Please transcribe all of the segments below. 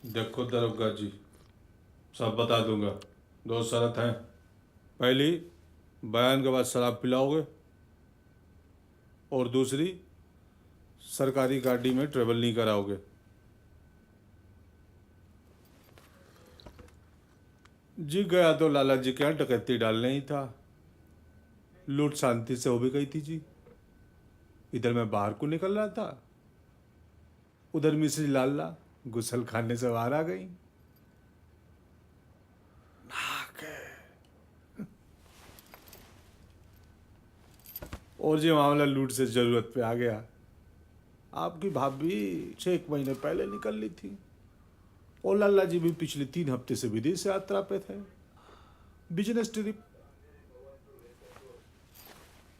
देखो दरोगा जी, सब बता दूंगा। दो शर्त हैं। पहली, बयान के बाद शराब पिलाओगे, और दूसरी, सरकारी गाड़ी में ट्रेवल नहीं कराओगे। जी गया तो लाला जी के यहाँ डकैती डालने ही था। लूट शांति से हो भी गई थी जी। इधर मैं बाहर को निकल रहा था, उधर मिश्री लाला गुसल खाने से बाहर आ गई। और ये मामला लूट से जरूरत पे आ गया। आपकी भाभी 6 महीने पहले निकल ली थी, और लाला जी भी पिछले 3 हफ्ते से विदेश यात्रा पे थे, बिजनेस ट्रिप।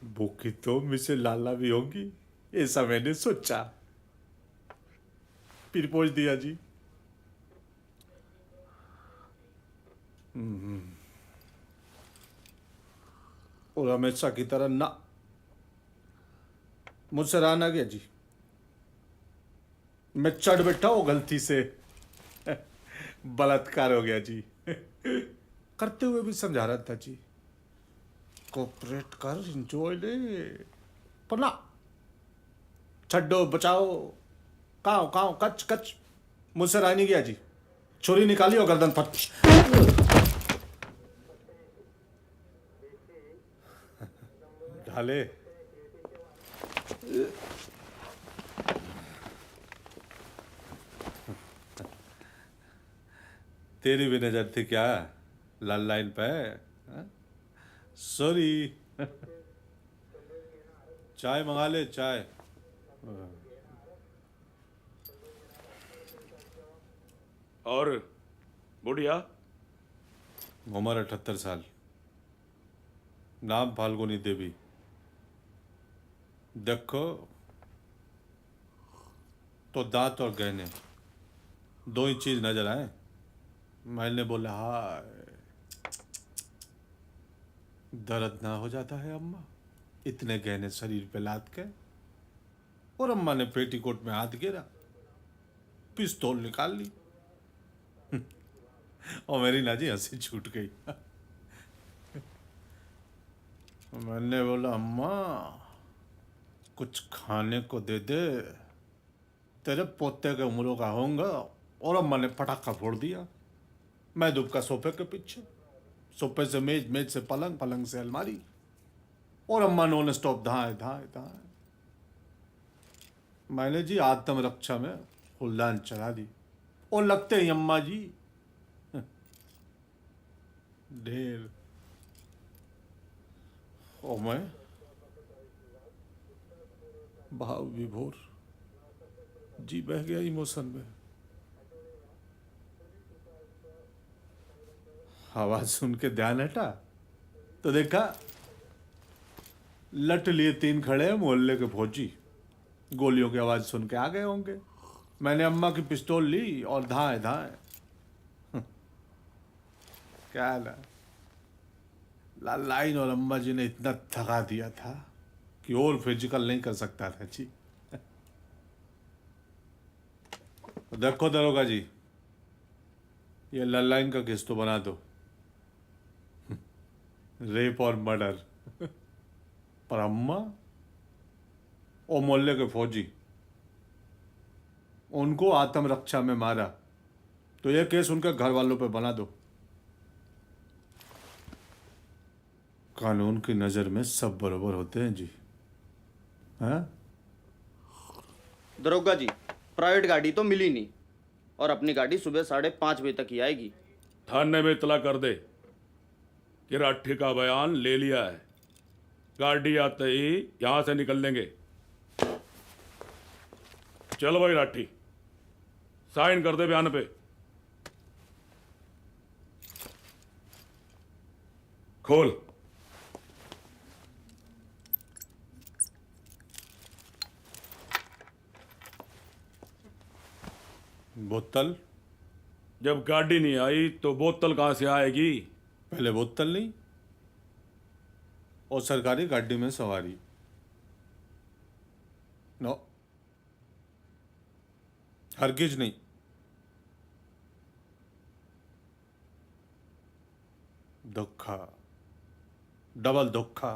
भूखी तो मिसे लाला भी होंगी, ऐसा मैंने सोचा, फिर पहुंच दिया जी। और हमेशा की तरह ना, मुझसे रहा ना गया जी। मैं चढ़ बैठा वो गलती से, बलात्कार हो गया जी। करते हुए भी समझा रहा था जी, कोऑपरेट कर, इंजॉय ले, पर ना, छड्डो बचाओ, काओ काओ कच कच, मुझसे रहा नहीं गया जी। छुरी निकाली और गर्दन फट। ढाले। तेरी भी नजर थी क्या लाल लाइन पे? सॉरी। चाय मंगा ले, चाय। और बुढ़िया? उम्र 78 साल, नाम फाल्गुनी देवी। देखो तो दांत और गहने, दो ही चीज नजर आए। मैंने बोला हाय, दर्द ना हो जाता है अम्मा, इतने गहने शरीर पे लाद के। और अम्मा ने पेटीकोट में हाथ गिरा, पिस्तौल निकाल ली, और मेरी ना जी हंसी छूट गई। मैंने बोला अम्मा, कुछ खाने को दे दे, तेरे पोते के उम्रों का होऊंगा। और अम्मा ने पटाखा फोड़ दिया। मैं दुबका सोफे के पीछे, सोफे से मेज, मेज से पलंग, पलंग से अलमारी, और अम्मा नॉन स्टॉप धाए धाए धाए। मैंने जी आत्मरक्षा में फुलदान चढ़ा दी, और लगते ही अम्मा जी ढेर। और मैं भाव विभोर, जी बह गया इमोशन में। आवाज सुन के ध्यान हटा तो देखा, लट लिए 3 खड़े हैं मोहल्ले के फौजी। गोलियों की आवाज सुन के आ गए होंगे। मैंने अम्मा की पिस्तौल ली और धाए धाए। क्या लाइन और अम्मा जी ने इतना थका दिया था कि और फिजिकल नहीं कर सकता था जी। देखो दरोगा जी, ये लाइन का केस तो बना दो, रेप और मर्डर। पर अम्मा और मोहल्ले के फौजी, उनको आत्मरक्षा में मारा, तो यह केस उनके घर वालों पे बना दो। कानून की नजर में सब बराबर होते हैं जी। हाँ? दरोगा जी, प्राइवेट गाड़ी तो मिली नहीं, और अपनी गाड़ी सुबह 5:30 बजे तक ही आएगी। थाने में इतला कर दे कि राठी का बयान ले लिया है, गाड़ी आते ही यहां से निकल लेंगे। चल भाई राठी, साइन कर दे बयान पे। खोल। बोतल? जब गाड़ी नहीं आई तो बोतल कहां से आएगी? पहले बोतल नहीं, और सरकारी गाड़ी में सवारी। नो, हरगिज नहीं। धोखा, डबल धोखा।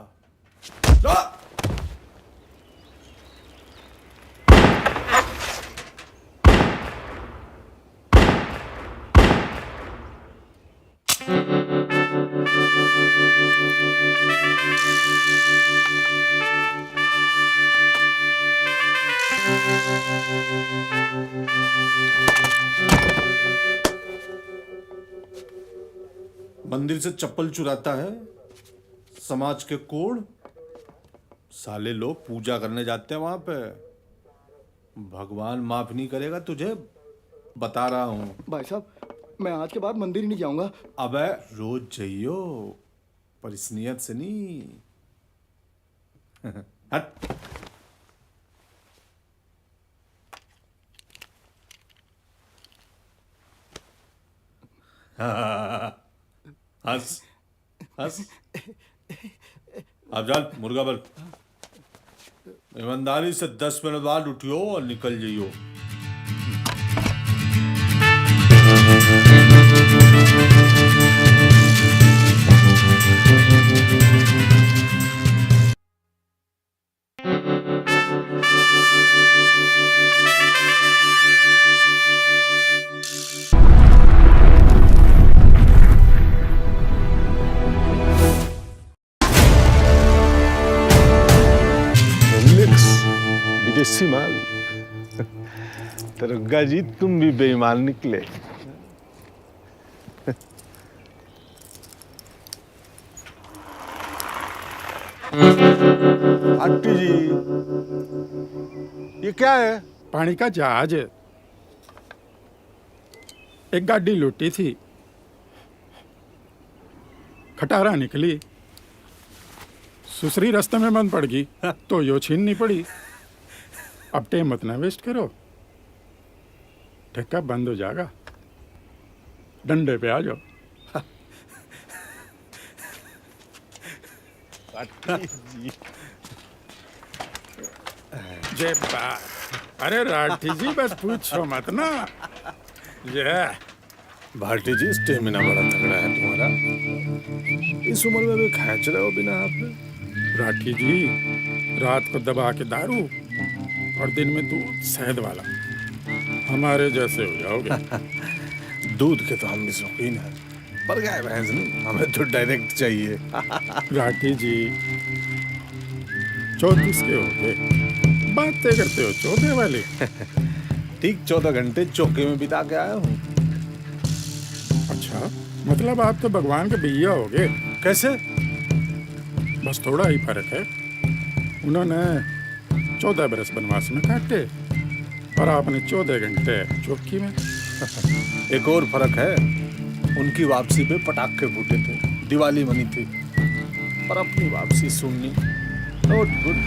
मंदिर से चप्पल चुराता है, समाज के कोड। साले लोग पूजा करने जाते हैं वहां पे। भगवान माफ नहीं करेगा तुझे, बता रहा हूं। भाई साहब, मैं आज के बाद मंदिर ही नहीं जाऊंगा। अबे रोज जाइयो, पर इस नियत से नहीं। हट। हंस हंस। अब जान मुर्गा बल। ईमानदारी से 10 मिनट बाद उठियो और निकल जाइयो। मिक्स विदेशी माल। दरोगा जी, तुम भी बेईमान निकले। आंटी जी, ये क्या है? पानी का जहाज है। एक गाड़ी लूटी थी, खटारा निकली, सुसरी रास्ते में बंद पड़ गई तो यो छीननी पड़ी। अब टाइम मत ना वेस्ट करो, ठेका बंद हो जाएगा। डंडे पे आ जाओ। आंटी जी, जे बात। अरे राठी जी, बस पूछो मत ना। ये भाटी जी, स्टेमिना बड़ा तगड़ा है तुम्हारा। इस उम्र में भी खींच रहे हो बिना हाथ में। राठी जी, रात को दबा के दारू और दिन में दूध शहद वाला, हमारे जैसे हो जाओगे। दूध के तो हम भी शौकीन हैं, पर गाय भैंस नहीं, हमें तो डायरेक्ट चाहिए। राठी जी, 34 के हो गए, बातें करते हो चौथे वाली। ठीक 14 घंटे चौके में बिता के आया हूँ। अच्छा, मतलब आप तो भगवान के भैया हो गए। कैसे? बस थोड़ा ही फर्क है। उन्होंने 14 बरस वनवास में काटे और आपने 14 घंटे चौकी में। एक और फर्क है, उनकी वापसी पे पटाखे फूटे थे, दिवाली मनी थी, पर अपनी वापसी सुननी नॉट गुड।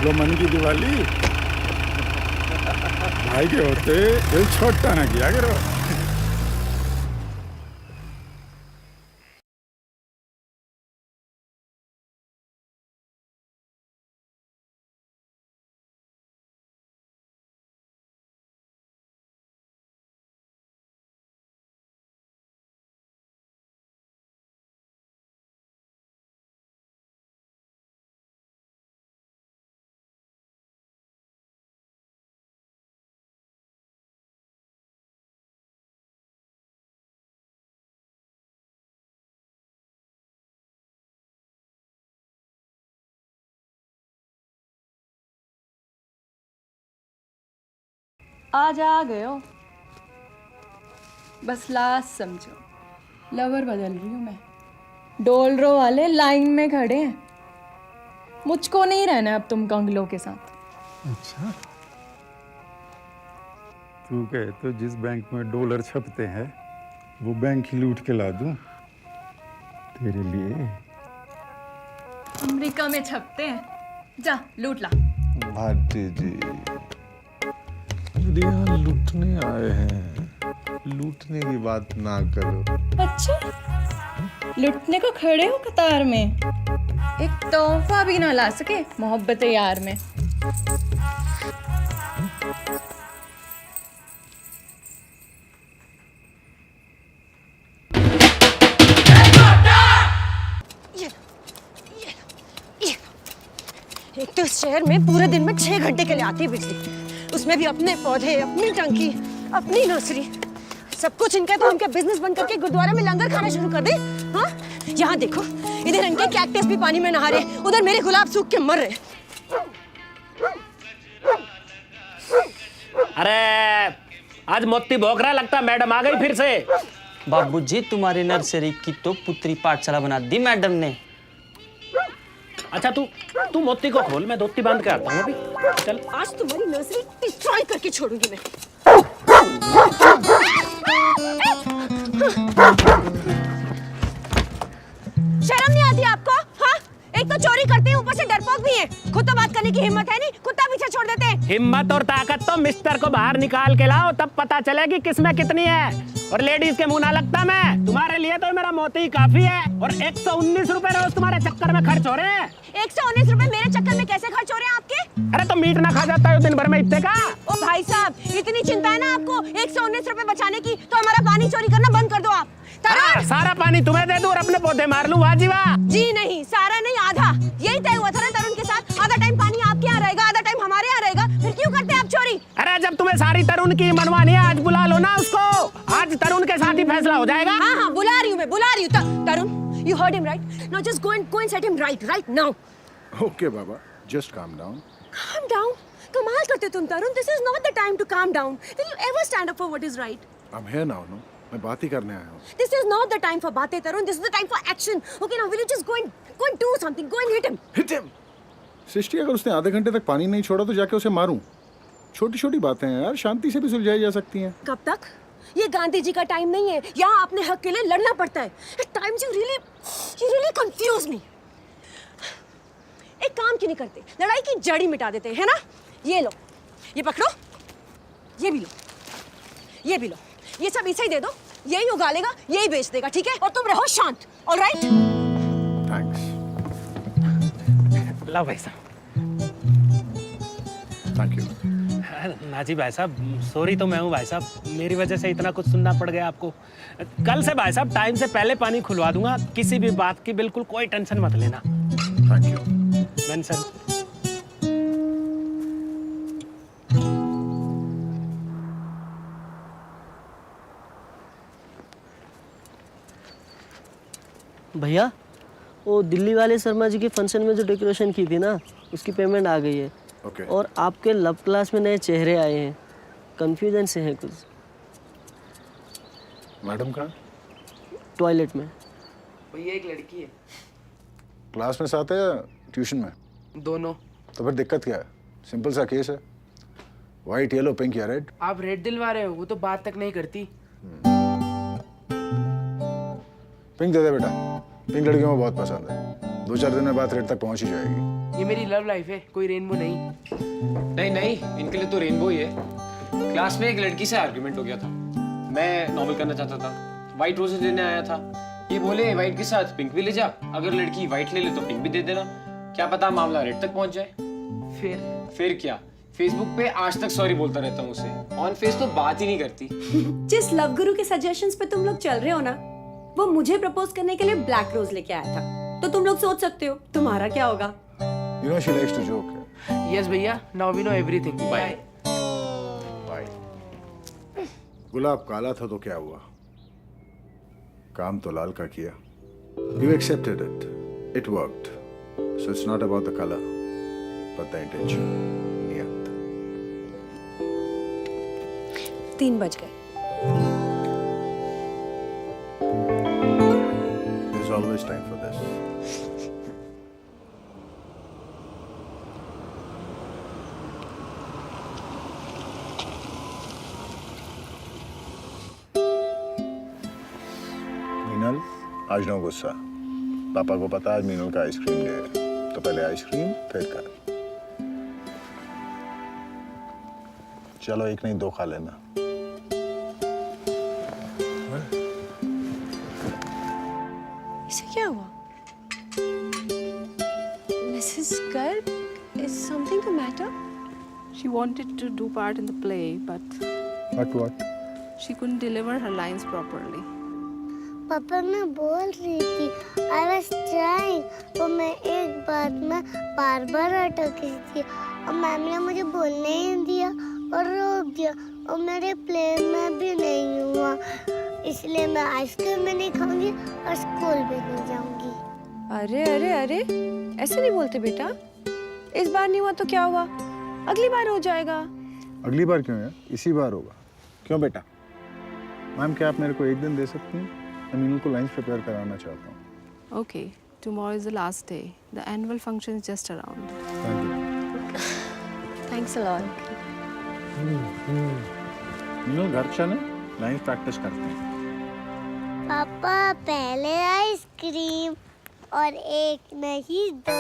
लो मन की दिवाली, भाई के होते दिल छोटा ना किया करो। आज आ गए हो, बस लास्ट समझो। लवर बदल रही हूँ मैं। डोलरो वाले लाइन में खड़े हैं, मुझको नहीं रहना अब तुम कंगलों के साथ। अच्छा, तू कहे तो जिस बैंक में डॉलर छपते हैं वो बैंक ही लूट के ला दूं तेरे लिए। अमेरिका में छपते हैं, जा लूट ला। भाटी जी, यहाँ लूटने आए हैं, लूटने की बात ना करो। अच्छा, लूटने को खड़े हो कतार में? एक तोहफा भी ना ला सके मोहब्बत यार में। एक तो इस शहर में पूरे दिन में 6 घंटे के लिए आती है बिजली, उसमें भी अपने पौधे, अपनी टंकी, अपनी नर्सरी, सब कुछ इनका। तो हम क्या बिजनेस बंद करके गुरुद्वारा में लंगर खाना शुरू कर दे? हाँ, यहाँ देखो, इधर इनके कैक्टस भी पानी में नहा रहे, उधर मेरे गुलाब सूख के मर रहे। अरे आज मोती भौंक रहा लगता, मैडम आ गई फिर से। बाबूजी, तुम्हारी नर्सरी की तो पुत्री पाठशाला बना दी मैडम ने। अच्छा तू मोती को खोल, मैं धोती बांध के आता हूँ अभी। चल। आज तुम्हारी नर्सरी डिस्ट्रॉय करके छोड़ूंगी मैं। शर्म नहीं आती आपको? हाँ, एक तो चोरी करते हैं, ऊपर से डरपोक भी है। खुद तो बात करने की हिम्मत है नहीं, कुत्ता पीछे छोड़ देते हैं। हिम्मत और ताकत तो मिस्टर को बाहर निकाल के लाओ, तब पता चलेगी किसमें कितनी है। और लेडीज के मुंह ना लगता मैं, तुम्हारे लिए तो मेरा मोती काफी है। और 119 रुपए रोज तुम्हारे चक्कर में खर्च हो रहे हैं। 119 रुपए मेरे चक्कर में कैसे खर्च हो रहे हैं आपके? अरे तो मीट ना खा जाता है दिन भर में इतने का। ओ भाई साहब, इतनी चिंता है ना आपको 119 रुपए बचाने की, तो हमारा पानी चोरी करना बंद कर दो आप। सारा पानी तुम्हें दे दूं और अपने पौधे मार लूं, वाह जी वाह। जी नहीं, सारा नहीं, आधा। यही तय हुआ था ना तरुण के साथ, आधा टाइम पानी आपके यहाँ रहेगा, आधा टाइम हमारे यहाँ रहेगा। फिर क्यों करते हैं आप चोरी? अरे जब तुम्हें सारी तरुण की मनवानी है, आज बुला लो ना उसको। आज तरुण के साथ ही फैसला हो जाएगा। हाँ हाँ, बुला रही हूँ मैं, बुला रही हूँ। तरुण, you heard him right? Now just go and set him right now. Okay, Baba. Just calm down. Calm down? कमाल करते तुम तरुण। This is not the time to calm down. Will you ever stand up for what is right? I'm here now, no? मैं बात ही करने आया हूँ। This is not the time for बातें तरुण. This is the time for action. Okay, now will you just go and do something? Go and hit him. Hit him. सृष्टि, अगर उसने आधे घंटे तक पानी नहीं छोड़ा तो जाके उसे मारूं? छोटी छोटी बातें हैं यार, शांति से भी सुलझाई जा सकती हैं। कब तक? ये गांधी जी का टाइम नहीं है। यहाँ अपने हक के लिए लड़ना पड़ता है। At times you really confuse me. एक काम क्यों नहीं करते? लड़ाई की जड़ ही मिटा देते हैं, है ना? ये लो, ये पकड़ो, ये भी लो, ये भी लो, ये सब इसे ही दे दो। यही उगा लेगा, यही बेच देगा, ठीक है? और तुम रहो शांत, ऑलराइट? थैंक्स। ला भाई साहब। Thank you. नाजी भाई साहब, सॉरी तो मैं हूँ भाई साहब, मेरी वजह से इतना कुछ सुनना पड़ गया आपको। कल से भाई साहब टाइम से पहले पानी खुलवा दूंगा, किसी भी बात की बिल्कुल कोई टेंशन मत लेना। Thank you. मेंशन। भैया, वो दिल्ली वाले शर्मा जी के फंक्शन में जो डेकोरेशन की थी ना, उसकी पेमेंट आ गई है। Okay. और आपके लव क्लास में नए चेहरे आए हैं, कंफ्यूजन से हैं कुछ। मैडम कहाँ? टॉयलेट में। भैया एक लड़की है। क्लास में साथ है या ट्यूशन में? दोनों। तो फिर दिक्कत क्या है? सिंपल सा केस है, व्हाइट, येलो, पिंक या रेड। आप रेड दिलवा रहे हो, वो तो बात तक नहीं करती। पिंक दे दे बेटा, पिंक लड़कियों को बहुत पसंद है। 2-4 दिन में बात रेड तक पहुंच ही जाएगी। ये मेरी लव लाइफ है, कोई रेनबो नहीं। नहीं, इनके लिए तो रेनबो ही है। क्लास में एक लड़की से आर्गुमेंट हो गया था। मैं नॉवल करना चाहता था, व्हाइट रोजेस लेने आया था। ये बोले व्हाइट के साथ पिंक भी ले जा, अगर लड़की व्हाइट ले ले तो पिंक भी दे देना। क्या पता मामला रेड तक पहुंच जाए। फिर क्या, फेसबुक पे आज तक सॉरी बोलता रहता हूँ उसे, ऑन फेस तो बात ही नहीं करती। जिस लव गुरु के सजेशंस पे तुम लोग चल रहे हो ना, वो मुझे प्रपोज करने के लिए ब्लैक रोज लेके आया था। तो तुम लोग सोच सकते हो तुम्हारा क्या होगा। You know she likes to joke. Yes भैया, now we know everything. Bye. गुलाब काला था तो क्या हुआ, काम तो लाल का किया। You accepted it. It worked. So it's not about the color, but the intention. नियत। 3 बज गए। There's always time for this. Meenal, आज नो गुस्सा। पापा को पता आज मीनल का आइसक्रीम डे है, तो पहले आइसक्रीम फिर कर। चलो एक नहीं 2 खा लेना। इसे क्या हुआ? the matter? She wanted to do part in the play, but What? she couldn't deliver her lines properly. पापा मैं बोल रही थी I was trying, तो मैं एक बात में बार अटक रही थी और मैम ने मुझे बोलने ही नहीं दिया और रोक दिया और मेरे प्ले में भी नहीं हुआ, इसलिए मैं आइसक्रीम भी नहीं खाऊंगी और स्कूल भी नहीं जाऊंगी। अरे अरे अरे, ऐसे नहीं बोलते बेटा। इस बार नहीं हुआ तो क्या हुआ, अगली बार हो जाएगा। अगली बार क्यों है? इसी बार होगा। क्यों बेटा? मैम क्या आप मेरे को एक दिन दे सकती हैं? मैं मीनू को लाइंस प्रिपेयर कराना चाहता हूँ। Okay, tomorrow is the last day. The annual function is just around. Thank you. Thanks a lot. Meenu घर चलें, लाइंस प्रैक्टिस करते हैं। पापा पहले आइसक्रीम और एक नहीं दो।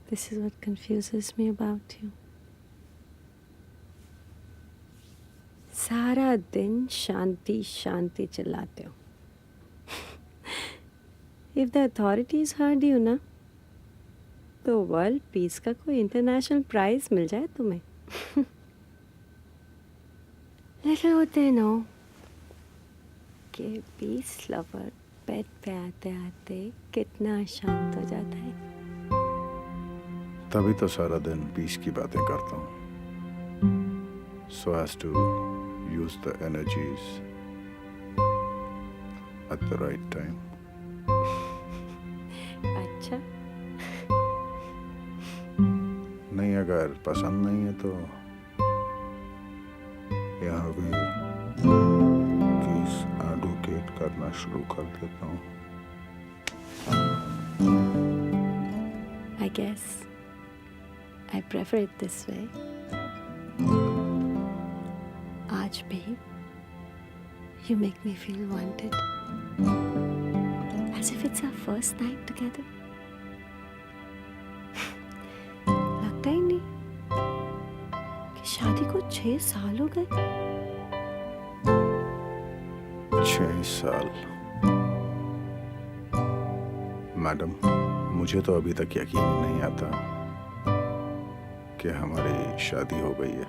This is what confuses me about you. सारा दिन शांति शांति चिल्लाते हो। If the authorities heard you ना, तो वर्ल्ड पीस का कोई इंटरनेशनल प्राइज मिल जाए तुम्हें। Little होते नो कि पीस लवर बेड पे आते आते कितना शांत हो जाता है। तभी तो सारा दिन पीस की बातें करता हूँ। So as to use the energies at the right time. अच्छा, नहीं, अगर पसंद नहीं है तो यहाँ भी केस एडवोकेट करना शुरू कर देता हूँ। I guess I prefer it this way. आज भी you make me feel wanted, as if it's our first night together. लगता ही नहीं कि शादी को 6 साल हो गए। 6 साल? मैडम, मुझे तो अभी तक यकीन ही नहीं आता कि हमारी शादी हो गई है।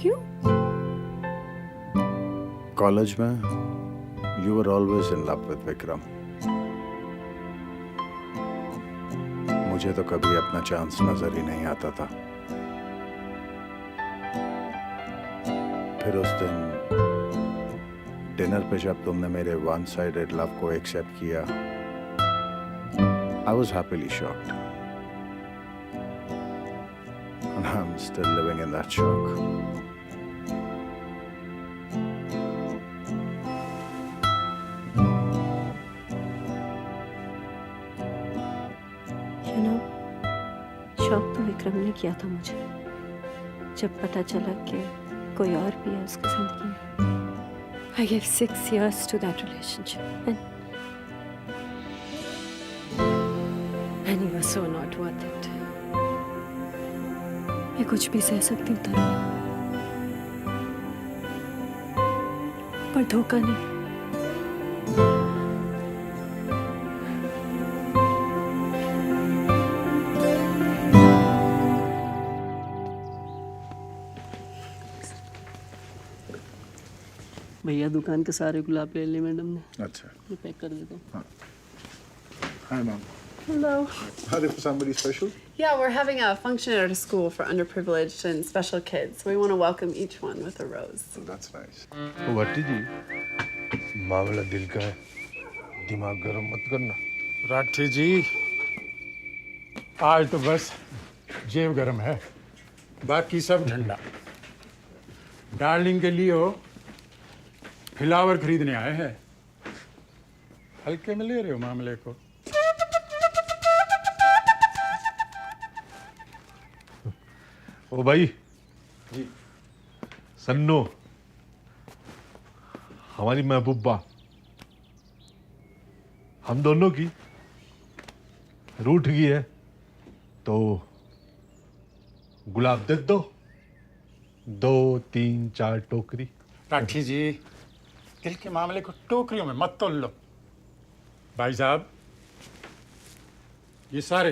क्यों? कॉलेज में you were always in love with Vikram. मुझे तो कभी अपना चांस नजर ही नहीं आता था। फिर उस दिन डिनर पे जब तुमने मेरे वन साइडेड लव को एक्सेप्ट किया, I was happily shocked. And I'm still living in that shock. You know, शौक तो विक्रम ने किया था मुझे, जब पता चला कि कोई और भी है उसकी जिंदगी में। I gave 6 years to that relationship, and he was so not worth it. मैं कुछ भी सह सकती हूँ तरुण, पर धोखा नहीं। भैया दुकान के सारे गुलाब ले लिए मैडम ने। अच्छा, मैं पैक कर देता हूँ। हाँ। Hi, Mom. Hello. Are they for somebody special? Yeah, we're having a function at our school for underprivileged and special kids. So we want to welcome each one with a rose. Oh, that's nice. भट्टी जी, मामला दिल का है, दिमाग गरम मत करना। राठी जी, आज तो बस जेब गरम है, बाकी सब ठंडा। डार्लिंग के लिए हो फ्लावर खरीदने आए हैं, हल्के में ले रहे हो मामले को। ओ भाई जी, सन्नो, हमारी महबूबा, हम दोनों की रूठ गई है, तो गुलाब दे दो, 2 3 4 टोकरी। राठी जी, दिल के मामले को टोकरियों में मत तोल लो। भाई साहब, ये सारे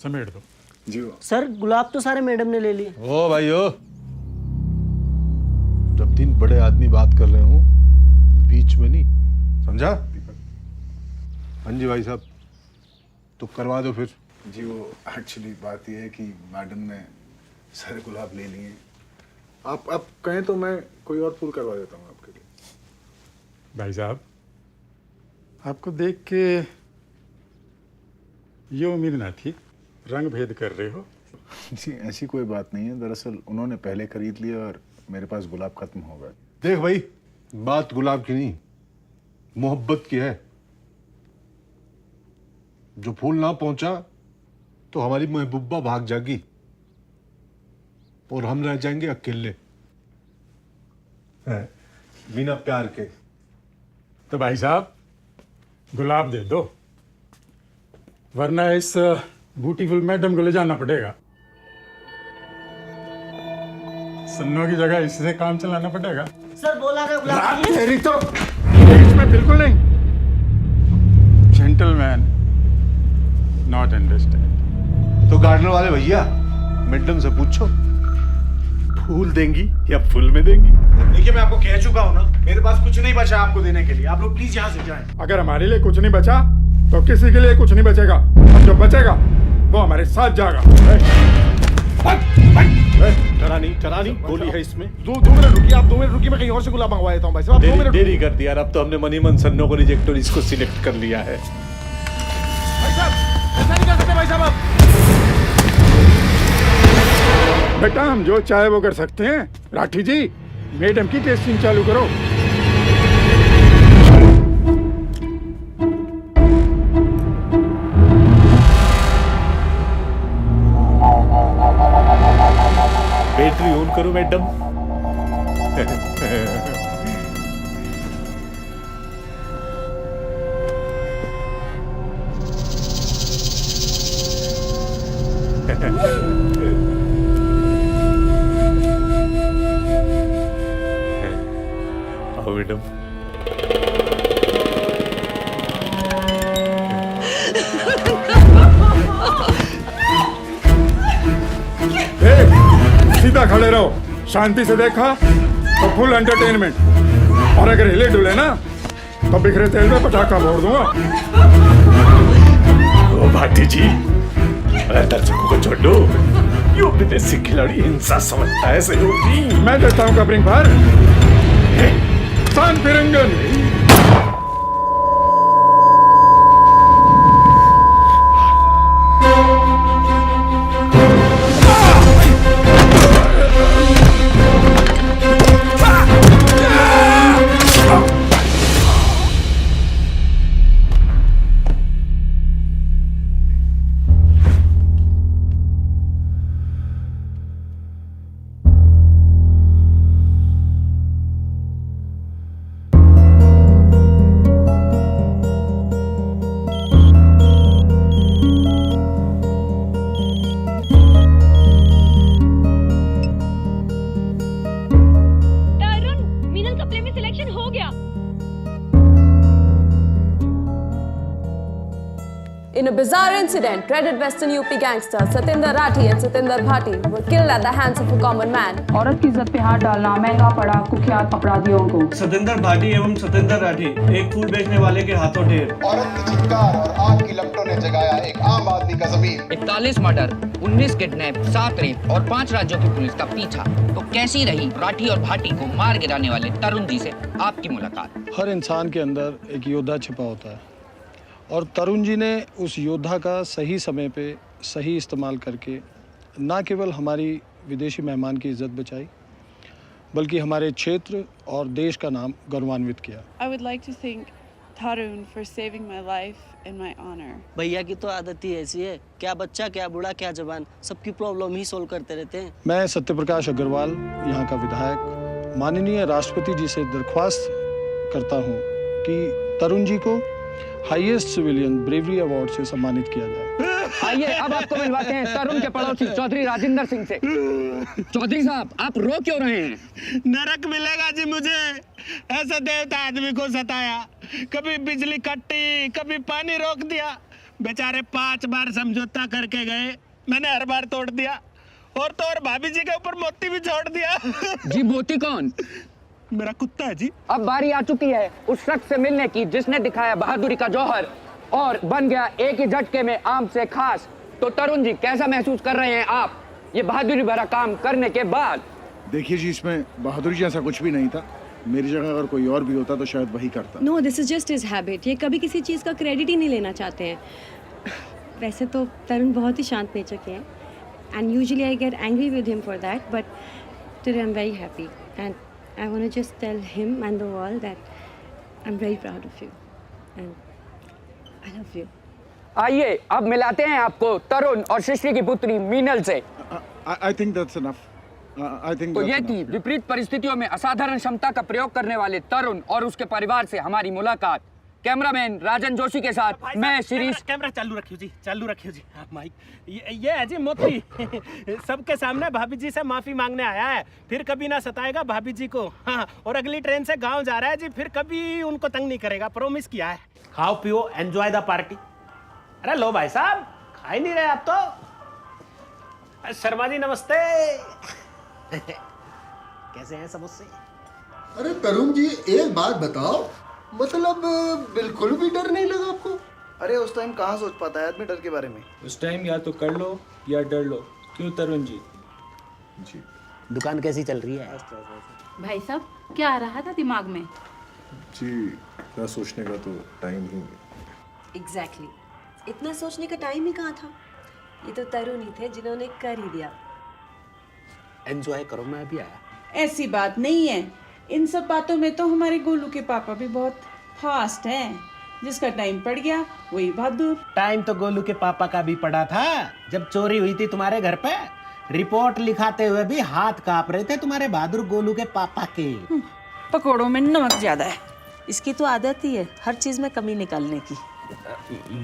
समेट दो। जी सर, गुलाब तो सारे मैडम ने ले लिए। ओ भाई ओ, जब 3 बड़े आदमी बात कर रहे हूँ बीच में नहीं, समझा? हाँ जी भाई साहब, तो करवा दो फिर। जी वो एक्चुअली बात यह है कि मैडम ने सारे गुलाब ले लिए। आप कहें तो मैं कोई और फूल करवा देता हूँ आपके लिए। भाई साहब, आपको देख के ये उम्मीद ना थी, रंग भेद कर रहे हो। जी ऐसी कोई बात नहीं है, दरअसल उन्होंने पहले खरीद लिया और मेरे पास गुलाब खत्म हो गए। देख भाई, बात गुलाब की नहीं, मोहब्बत की है। जो फूल ना पहुंचा तो हमारी महबूबा भाग जाएगी और हम रह जाएंगे अकेले, बिना प्यार के। तो भाई साहब, गुलाब दे दो, वरना इस ब्यूटीफुल मैडम को ले जाना पड़ेगा। सन्नों की जगह इससे काम चलाना पड़ेगा। सर बोला था गुलाब चाहिए। तेरी तो इसमें बिल्कुल नहीं। Gentleman not understand. तो गार्डनर वाले भैया, मैडम से पूछो फूल देंगी या फूल में देंगी? देखिए, मैं आपको कह चुका हूँ ना, मेरे पास कुछ नहीं बचा आपको देने के लिए। आप लोग प्लीज यहाँ से जाएं। अगर हमारे लिए कुछ नहीं बचा तो किसी के लिए कुछ नहीं बचेगा, और जो बचेगा वो हमारे साथ जाएगा। करा नहीं, गोली है इसमें। 2 मिनट रुकिए, आप 2 मिनट रुकिए, मैं कहीं और से गुलाब मंगवा देता हूँ। भाई साहब, 2 मिनट देरी कर दिया यार, अब तो हमने मनी मन सन्नो को रिजेक्ट और इसको सिलेक्ट कर लिया है। भाई साहब, ऐसा नहीं कर सकते भाई साहब आप। बेटा, हम जो चाहे वो कर सकते हैं। राठी जी, मैडम की टेस्टिंग चालू करो। बैटरी ऑन करो मैडम। आओ मैडम। सीधा खड़े रहो, शांति से देखा तो फुल एंटरटेनमेंट, और अगर हिले डुले ना तो बिखरे तेल में पटाखा फोड़ दूंगा। ओ भाटी जी, अरे दर्शकों को छोड़ दो, ये विदेशी खिलाड़ी हिंसा समझता है सहयोगी। मैं देता हूँ कवरिंग पर सान फिरंगन। In a bizarre incident, dreaded Western UP gangsters Satinder Rathi and Satinder Bhati were killed at the hands of a common man. औरत की इज्जत पे हाथ डालना महंगा पड़ा कुख्यात अपराधियों को। सतिंदर भाटी एवं सतिंदर राठी एक फूल बेचने वाले के हाथों ढेर। औरत की चित्कार और आग की लपटों ने जगाया एक आम आदमी का ज़मीर। 41 मर्डर, 19 किडनैप, 7 रेप और 5 राज्यों की पुलिस का पीछा। तो कैसी रही राठी और भाटी को मार गिराने वाले तरुण जी से आपकी मुलाकात? हर इंसान के अंदर एक योद्धा छिपा होता है और तरुण जी ने उस योद्धा का सही समय पे सही इस्तेमाल करके ना केवल हमारी विदेशी मेहमान की इज्जत बचाई बल्कि हमारे क्षेत्र और देश का नाम गौरवान्वित किया। I would like to thank Tarun for saving my life and my honor. भैया की तो आदत ही ऐसी है, क्या बच्चा क्या बूढ़ा क्या जवान, सबकी प्रॉब्लम ही सोल्व करते रहते हैं। मैं सत्यप्रकाश अग्रवाल, यहाँ का विधायक, माननीय राष्ट्रपति जी से दरख्वास्त करता हूँ कि तरुण जी को हाईएस्ट सिविलियन ब्रेवरी अवार्ड से सम्मानित किया जाए। आइए अब आपको मिलवाते हैं तरुण के पड़ोसी चौधरी राजेंद्र सिंह से। चौधरी साहब, आप रो क्यों रहे हैं? नरक मिलेगा जी मुझे, ऐसा देवता आदमी को सताया। कभी बिजली कट्टी, कभी पानी रोक दिया। बेचारे 5 बार समझौता करके गए, मैंने हर बार तोड़ दिया। और तो और भाभी जी के ऊपर मोती भी छोड़ दिया। जी मोती कौन? मेरा कुत्ता है जी। अब बारी आ चुकी है उस शख्स से मिलने की जिसने दिखाया बहादुरी का जौहर और बन गया एक ही झटके में आम से खास। तो तरुण जी, कैसा महसूस कर रहे हैं आप ये बहादुरी भरा काम करने के बाद? देखिए जी, इसमें बहादुरी जैसा कुछ भी नहीं था। मेरी जगह अगर कोई और भी होता तो शायद वही करता। No, this is just his habit. ये कभी किसी चीज़ का क्रेडिट ही नहीं लेना चाहते हैं। वैसे तो तरुण बहुत ही शांत नेचर के हैं and usually I get angry with him for that, but today I'm very happy and I want to just tell him and the world that I'm very proud of you and I love you. आइए अब मिलाते हैं आपको तरुण और सृष्टि की पुत्री मीनल से। I think that's enough. I think तो that's ये enough. थी विपरीत परिस्थितियों में असाधारण क्षमता का प्रयोग करने वाले तरुण और उसके परिवार से हमारी मुलाकात। कैमरामैन राजन जोशी के साथ मैं शिरीष। कैमरा चालू रखियो जी, चालू रखियो जी। माइक ये है जी मोती। सबके सामने भाभी जी से माफी मांगने आया है, फिर कभी ना सताएगा भाभी जी को। हाँ, और अगली ट्रेन से गांव जा रहा है जी, फिर कभी उनको तंग नहीं करेगा, प्रॉमिस किया है। खाओ पियो, एंजॉय द पार्टी। अरे लो भाई साहब, खा ही नहीं रहे आप तो। शर्मा जी नमस्ते। कैसे हैं समोसे? अरे तरुण जी, एक बात बताओ, मतलब बिल्कुल भी डर नहीं लगा आपको? अरे उस टाइम कहाँ सोच पाता है आदमी डर के बारे में। उस टाइम या तो कर लो या डर लो। क्यों तरुण जी? जी। दुकान कैसी चल रही है? भाई साहब, क्या आ रहा था दिमाग में? जी, क्या सोचने का तो टाइम ही। Exactly. इतना सोचने का टाइम ही कहाँ था। ये तो तरुण ही थे जिन्होंने कर ही दिया। एंजॉय करो, मैं अभी आया। ऐसी बात नहीं है, इन सब बातों में तो हमारे गोलू के पापा भी बहुत फास्ट हैं। जिसका टाइम पड़ गया वही बहादुर। टाइम तो गोलू के पापा का भी पड़ा था। जब चोरी हुई थी तुम्हारे घर पे, रिपोर्ट लिखाते हुए भी हाथ कांप रहे थे तुम्हारे बहादुर गोलू के पापा के। पकोड़ों में नमक ज्यादा है। इसकी तो आदत ही है हर चीज में कमी निकालने की।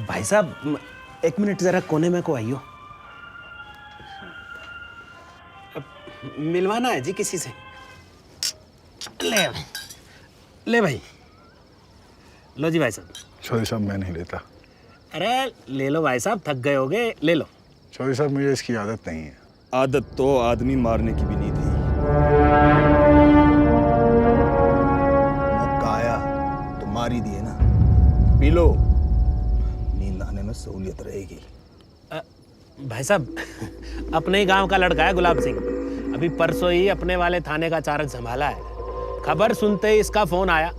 भाई साहब, 1 मिनट जरा कोने में को आइयो। मिलवाना है जी किसी से। ले भाई, लो जी भाई साहब। चौधरी साहब, मैं नहीं लेता। अरे ले लो भाई साहब, थक गए होगे, ले लो। चौधरी साहब, मुझे इसकी आदत नहीं है। आदत तो आदमी मारने की भी नहीं थी। मौका आया तो मार ही दिए ना। पी लो, नींद आने में सहूलियत रहेगी। भाई साहब, अपने ही गांव का लड़का है गुलाब सिंह। अभी परसों ही अपने वाले थाने का चार्ज संभाला है। खबर सुनते ही इसका फोन आया,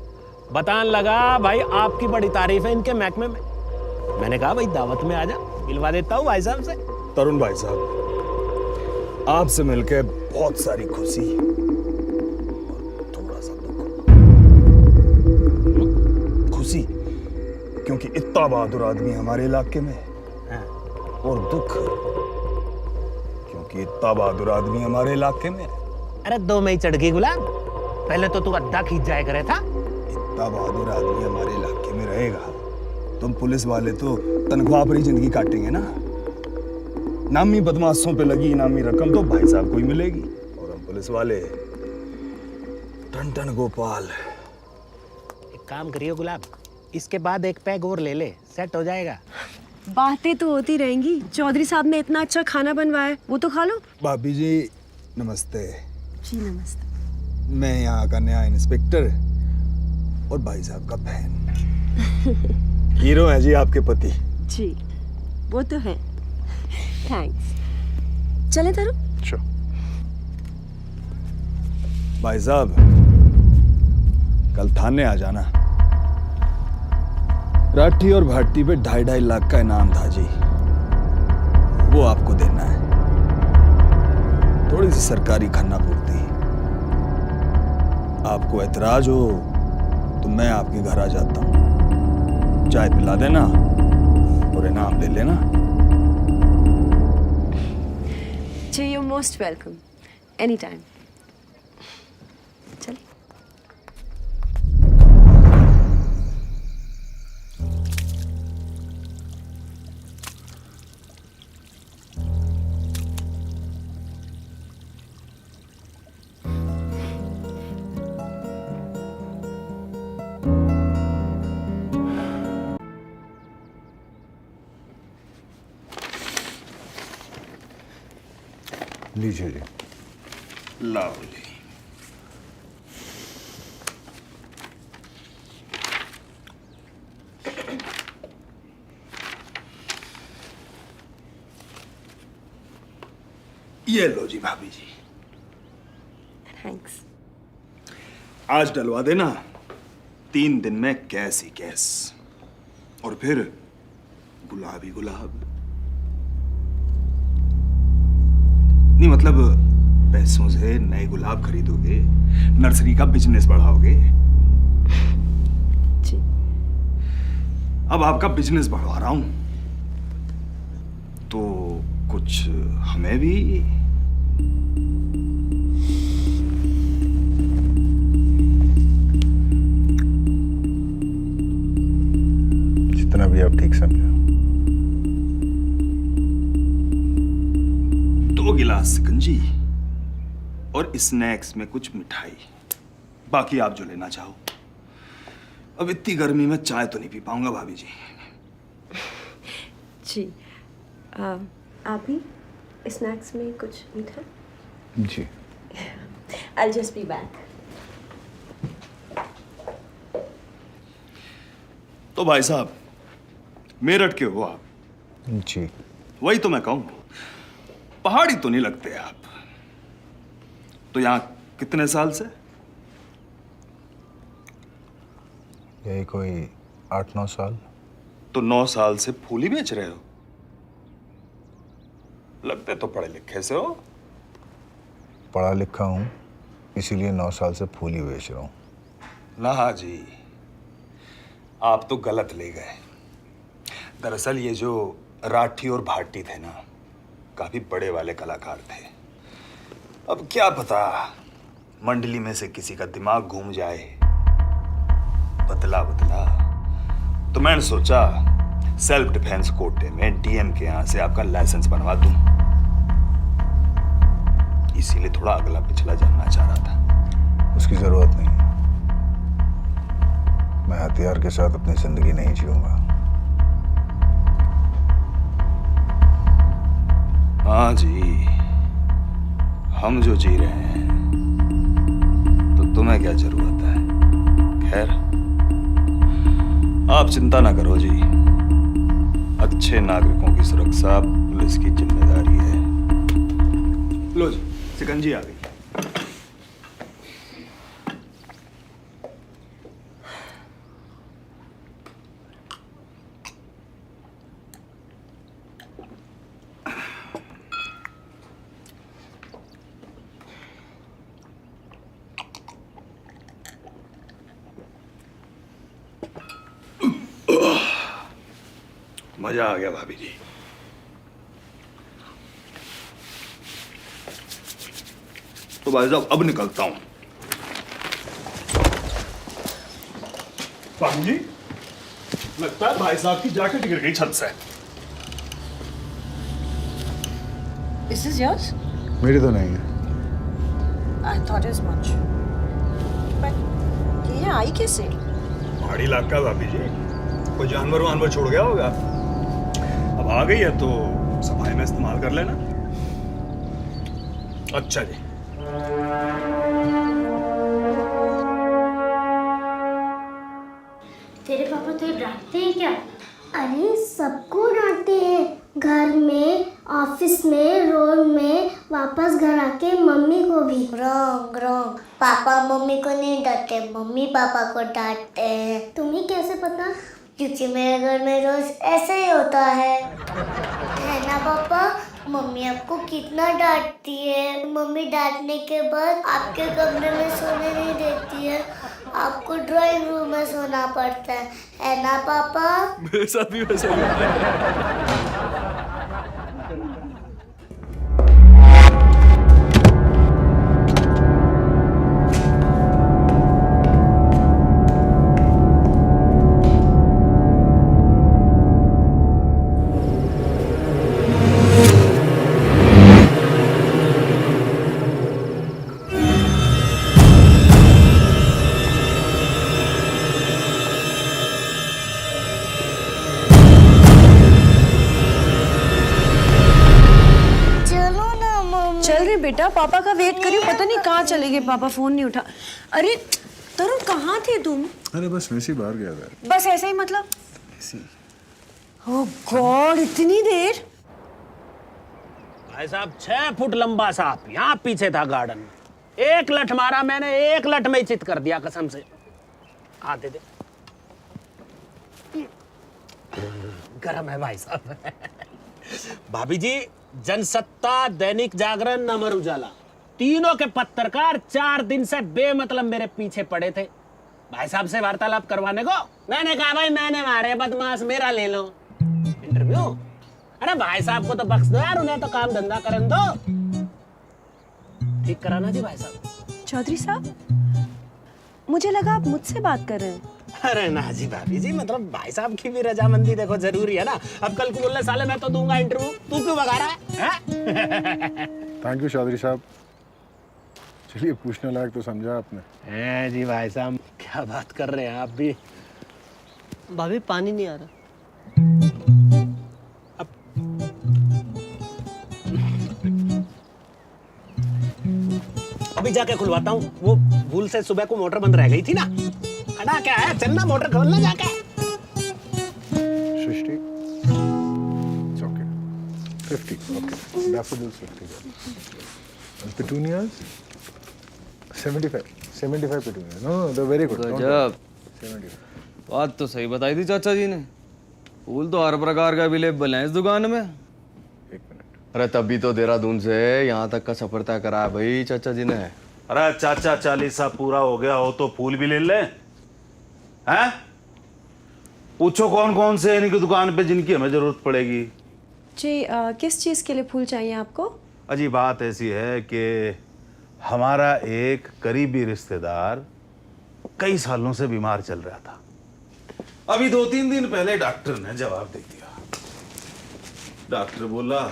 बताने लगा भाई आपकी बड़ी तारीफ है इनके महकमे में। मैंने कहा भाई दावत में आजा, मिलवा देता हूँ भाई साहब से। तरुण भाई साहब, आपसे मिलकर बहुत सारी खुशी और थोड़ा सा दुख। खुशी क्योंकि इतना बहादुर आदमी हमारे इलाके में है, और दुख क्योंकि इतना बहादुर आदमी हमारे इलाके में। अरे 2 में ही चढ़ गई गुलाब, पहले तो तू अद्धा खींच जाया करे था। इतना बहादुर आदमी हमारे इलाके में रहेगा, तुम पुलिस वाले तो तनख्वाह पर ही जिंदगी काटेंगे ना। नामी बदमाशों पे लगी इनामी रकम तो भाई साहब को ही मिलेगी, और हम पुलिस वाले टन टन गोपाल। एक काम करियो गुलाब, इसके बाद 1 पैग और ले ले, सेट हो जाएगा। बातें तो होती रहेंगी। चौधरी साहब ने इतना अच्छा खाना बनवाया, वो तो खा लो। भाभी जी नमस्ते। जी नमस्ते। मैं यहाँ का नया इंस्पेक्टर और भाई साहब का फैन। हीरो है जी आपके पति। जी वो तो है। थैंक्स। चलें तरुण? चलो। भाई साहब, कल थाने आ जाना। राठी और भाटी पे 2.5 लाख का इनाम था जी, वो आपको देना है। थोड़ी सी सरकारी खाना पूर्ति। आपको ऐतराज हो तो मैं आपके घर आ जाता हूँ, चाय पिला देना और इनाम ले लेना। जी you most welcome, any time. चलिए। लीजिए जी। लवली। ये लो जी भाभी जी। थैंक्स। आज डलवा देना 3 दिन में कैस ही कैस, और फिर गुलाब ही गुलाब। नहीं मतलब पैसों से नए गुलाब खरीदोगे, नर्सरी का बिजनेस बढ़ाओगे। जी। अब आपका बिजनेस बढ़वा रहा हूं तो कुछ हमें भी। जितना भी आप ठीक समझो। 2 गिलास शिकंजी और स्नैक्स में कुछ मिठाई, बाकी आप जो लेना चाहो। अब इतनी गर्मी में चाय तो नहीं पी पाऊंगा भाभी जी। जी। आप भी स्नैक्स में कुछ मीठा? जी। I'll just be back. तो भाई साहब मेरठ के हो आप? जी। वही तो मैं कहूं, पहाड़ी तो नहीं लगते आप। तो यहाँ कितने साल से? यही कोई 8-9 साल। तो 9 साल से फूल ही बेच रहे हो? लगते तो पढ़े लिखे से हो। पढ़ा लिखा हूँ, इसीलिए 9 साल से फूल ही बेच रहा हूँ। ना जी, आप तो गलत ले गए। दरअसल ये जो राठी और भाटी थे ना, काफी बड़े वाले कलाकार थे। अब क्या पता मंडली में से किसी का दिमाग घूम जाए, बदला बदला। तो मैंने सोचा सेल्फ डिफेंस कोटे में डीएम के यहाँ से आपका लाइसेंस बनवा दूं। इसीलिए थोड़ा अगला पिछला जानना चाह रहा था। उसकी जरूरत नहीं। मैं हथियार के साथ अपनी जिंदगी नहीं जीऊंगा। हाँ जी, हम जो जी रहे हैं तो तुम्हें क्या जरूरत है। खैर आप चिंता ना करो जी, अच्छे नागरिकों की सुरक्षा पुलिस की जिम्मेदारी है। लो जी, शिकंजी आ गई। मजा आ गया भाभी जी। तो भाई साहब अब निकलता हूं। भाभी जी, लगता है भाई साहब की जैकेट गिर गई छत से। Is this yours? मेरी तो नहीं है। I thought as much. But ये आई कैसे? पहाड़ी इलाका भाभी जी, कोई जानवर वानवर छोड़ गया होगा। अब आ गई है तो सफाई में इस्तेमाल कर लेना। अच्छा जी। तेरे पापा तो डांटते हैं क्या? अरे सबको डांटते हैं, घर में, ऑफिस में, रोड में, वापस घर आके मम्मी को भी। रॉन्ग रॉन्ग, पापा मम्मी को नहीं डांटते, मम्मी पापा को डांटते हैं। तुम्हें कैसे पता? क्योंकि मेरे घर में रोज ऐसे ही होता है ना पापा? मम्मी आपको कितना डांटती है। मम्मी डांटने के बाद आपके कमरे में सोने नहीं देती है, आपको ड्राइंग रूम में सोना पड़ता है ना पापा? मेरे साथ भी वैसा ही होता है। बेटा, पापा का वेट करियो, पता नहीं कहाँ चले गए पापा, फोन नहीं उठा। अरे तरुण कहाँ थे तुम? अरे बस वैसे ही बाहर गया था। बस ऐसे ही मतलब? ओह गॉड, इतनी देर? भाई साहब 6 फुट लंबा सांप यहाँ पीछे था गार्डन में, एक लठ मारा मैंने, एक लठ में ही चित कर दिया कसम से। आते थे गरम है भाई साहब। भाभी जी, जनसत्ता, दैनिक जागरण, अमर उजाला, तीनों के पत्रकार 4 दिन से बेमतलब मेरे पीछे पड़े थे भाई साहब से वार्तालाप करवाने को। मैंने कहा भाई मैंने मारे बदमाश, मेरा ले लो इंटरव्यू। अरे भाई साहब को तो बख्श दो यार, उन्हें तो काम धंधा करने दो। ठीक कराना जी भाई साहब। चौधरी साहब, मुझे लगा आप मुझसे बात कर रहे हैं। अरे ना जी भाभी जी, मतलब भाई साहब की भी रजामंदी देखो जरूरी है ना। अब कल को बोलने साले मैं तो दूंगा इंटरव्यू, तू क्यों भगा रहा है? थैंक यू चौधरी साहब। चलिए, पूछने लायक तो समझा आपने। जी भाई साहब, क्या बात कर रहे हैं आप भी। भाभी पानी नहीं आ रहा। अभी जाके खुलवाता हूँ, वो भूल से सुबह को मोटर बंद रह गई थी ना। खड़ा क्या है, चलना मोटर खोलना जाके। सृष्टि, it's okay. 50, okay. Daffodils 50. And petunias 75 petunias. No, they're very good. गजब। 75. बात तो सही बताई थी चाचा जी ने, फूल तो हर प्रकार का अवेलेबल है इस दुकान में। अरे तभी तो देहरादून से यहाँ तक का सफर तय करा है भाई चाचा जी ने। अरे चाचा 40 पूरा हो गया हो तो फूल भी ले ले हैं? पूछो कौन कौन से इनकी दुकान पे जिनकी हमें जरूरत पड़ेगी। जी किस चीज़ के लिए फूल चाहिए आपको? अजी बात ऐसी है कि हमारा एक करीबी रिश्तेदार कई सालों से बीमार चल रहा था। अभी 2-3 दिन पहले डॉक्टर ने जवाब दे दिया। डॉक्टर बोला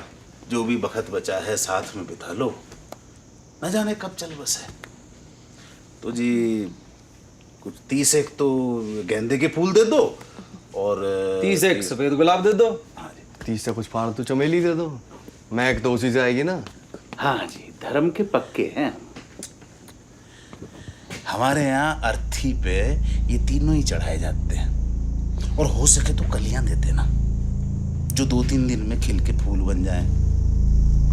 जो भी वक्त बचा है साथ में बिता लो, न जाने कब चल बसे। तो जी कुछ 30 एक तो गेंदे के फूल दे दो और 30 एक सफेद गुलाब दे दो। 30 से कुछ फालतू चमेली दे दो, महक तो उसी से आएगी ना। हाँ जी, धर्म के पक्के हैं। हमारे यहाँ अर्थी पे ये तीनों ही चढ़ाए जाते हैं, और हो सके तो कलियां देते ना, जो 2-3 दिन में खिल के फूल बन जाएं,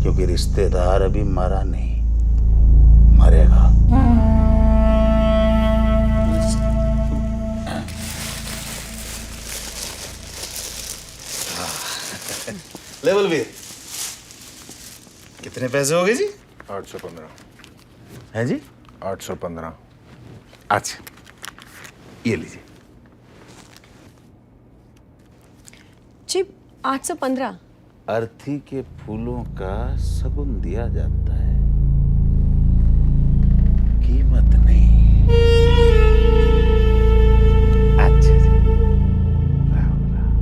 क्योंकि रिश्तेदार अभी मरा नहीं, मरेगा। लेवल भी कितने पैसे हो गए जी? 815 है जी? 815। अच्छा, ये लीजिए। जी 815। अर्थी के फूलों का सगुन दिया जाता है, कीमत नहीं। अच्छा जी, Ram Ram.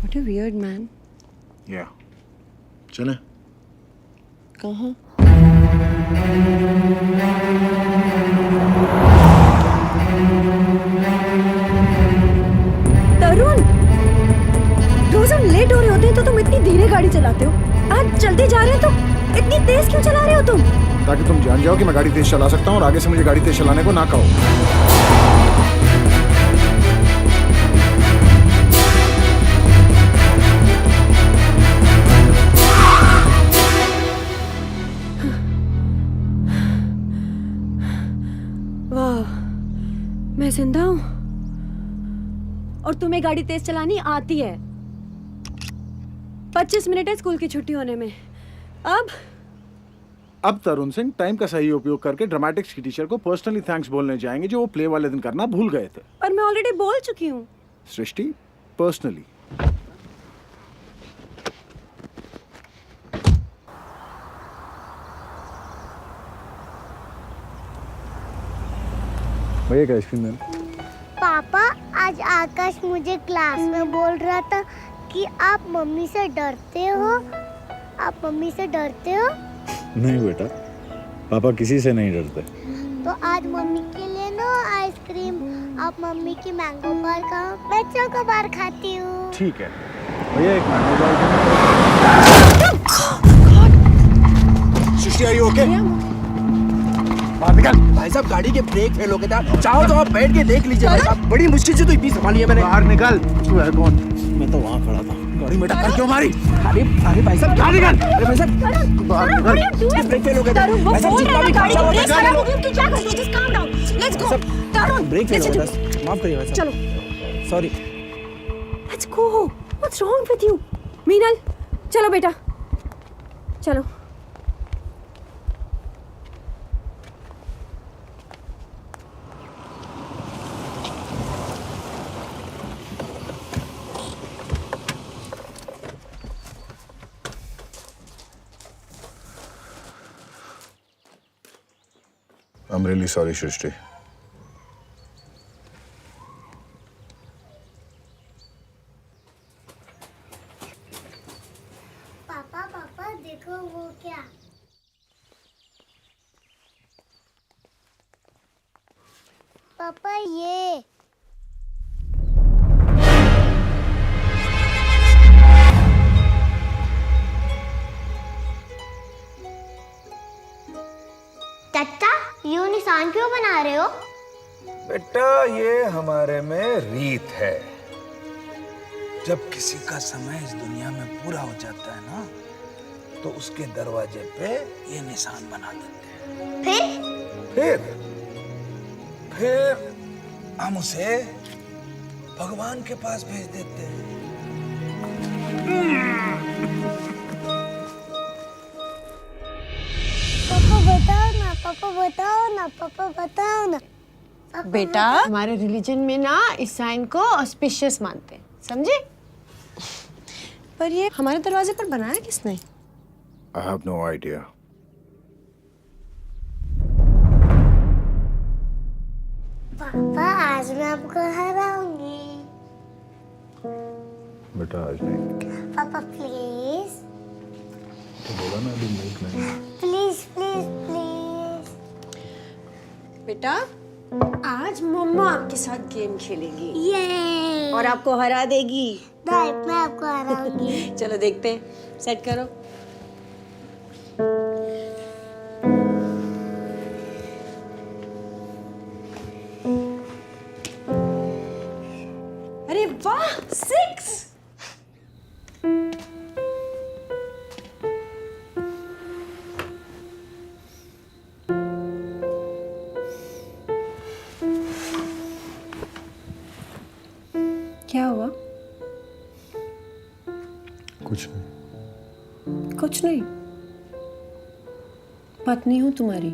What a weird man. या चले। कहाँ? तरुण, रोज हम लेट हो रहे होते हैं तो तुम इतनी धीरे गाड़ी चलाते हो, आज जल्दी जा रहे हो तो इतनी तेज क्यों चला रहे हो तुम? ताकि तुम जान जाओ कि मैं गाड़ी तेज चला सकता हूँ और आगे से मुझे गाड़ी तेज चलाने को ना कहो। वाह, मैं जिंदा हूँ और तुम्हें गाड़ी तेज चलानी आती है। 25 मिनट है स्कूल की छुट्टी होने में। अब तरुण सिंह टाइम का सही उपयोग करके ड्रामेटिक्स की टीचर को पर्सनली थैंक्स बोलने जाएंगे, जो वो प्ले वाले दिन करना भूल गए थे। पर मैं ऑलरेडी बोल चुकी हूँ। सृष्टि, पर्सनली। भैया का आइसक्रीम मैम। पापा, आज आकाश मुझे क्लास में बोल रहा था कि आप मम्मी से डरते हो। आप मम्मी से डरते हो? नहीं बेटा, पापा किसी से नहीं डरते। तो आज मम्मी के लिए ना आइसक्रीम। आप मम्मी की मैंगो बार खाओ, मैं चोकोबार खाती हूँ। ठीक है भैया, एक मैंगो बार। सृष्टि, ओके? बाहर निकल। भाई साहब गाड़ी के ब्रेक फेल हो गए था, चाहो तो आप बैठ के देख लीजिए। भाई साहब बड़ी मुश्किल से तो इतनी संभाली है मैंने। बाहर निकल। तू है कौन? मैं तो वहाँ खड़ा था। गाड़ी में टक्कर क्यों मारी? अरे अरे भाई साहब बाहर निकल। अरे भाई साहब बाहर निकल। ब्रेक फेल हो गया था। भाई साहब जितना भी खर्चा हुआ ब्रेक फेल हो गया था। माफ करिए भाई साहब। चलो sorry. Let's go. What's wrong with you? Meenal, चलो बेटा, चलो। I'm really sorry, Shrishti. पापा पापा देखो वो क्या। पापा ये। चाचा यूं निशान क्यों बना रहे हो? बेटा ये हमारे में रीत है, जब किसी का समय इस दुनिया में पूरा हो जाता है ना, तो उसके दरवाजे पे ये निशान बना देते हैं। फिर हम उसे भगवान के पास भेज देते हैं। पापा बताओ ना, पापा बताओ ना, पापा बताओ ना। बेटा, हमारे रिलीजन में ना इस साइन को ऑस्पिशियस मानते हैं, समझे? पर ये हमारे दरवाजे पर बनाया किसने? I have no idea. पापा आज मैं आपको हराऊंगी। बेटा आज नहीं। पापा प्लीज तो बोला ना अभी नहीं। Please please please. बेटा, आज मम्मा आपके साथ गेम खेलेगी। ये और आपको हरा देगी। नहीं, मैं आपको हराऊंगी। चलो देखते हैं, सेट करो। अरे वाह, 6! क्या हुआ? कुछ नहीं। कुछ नहीं। पत्नी हूं तुम्हारी।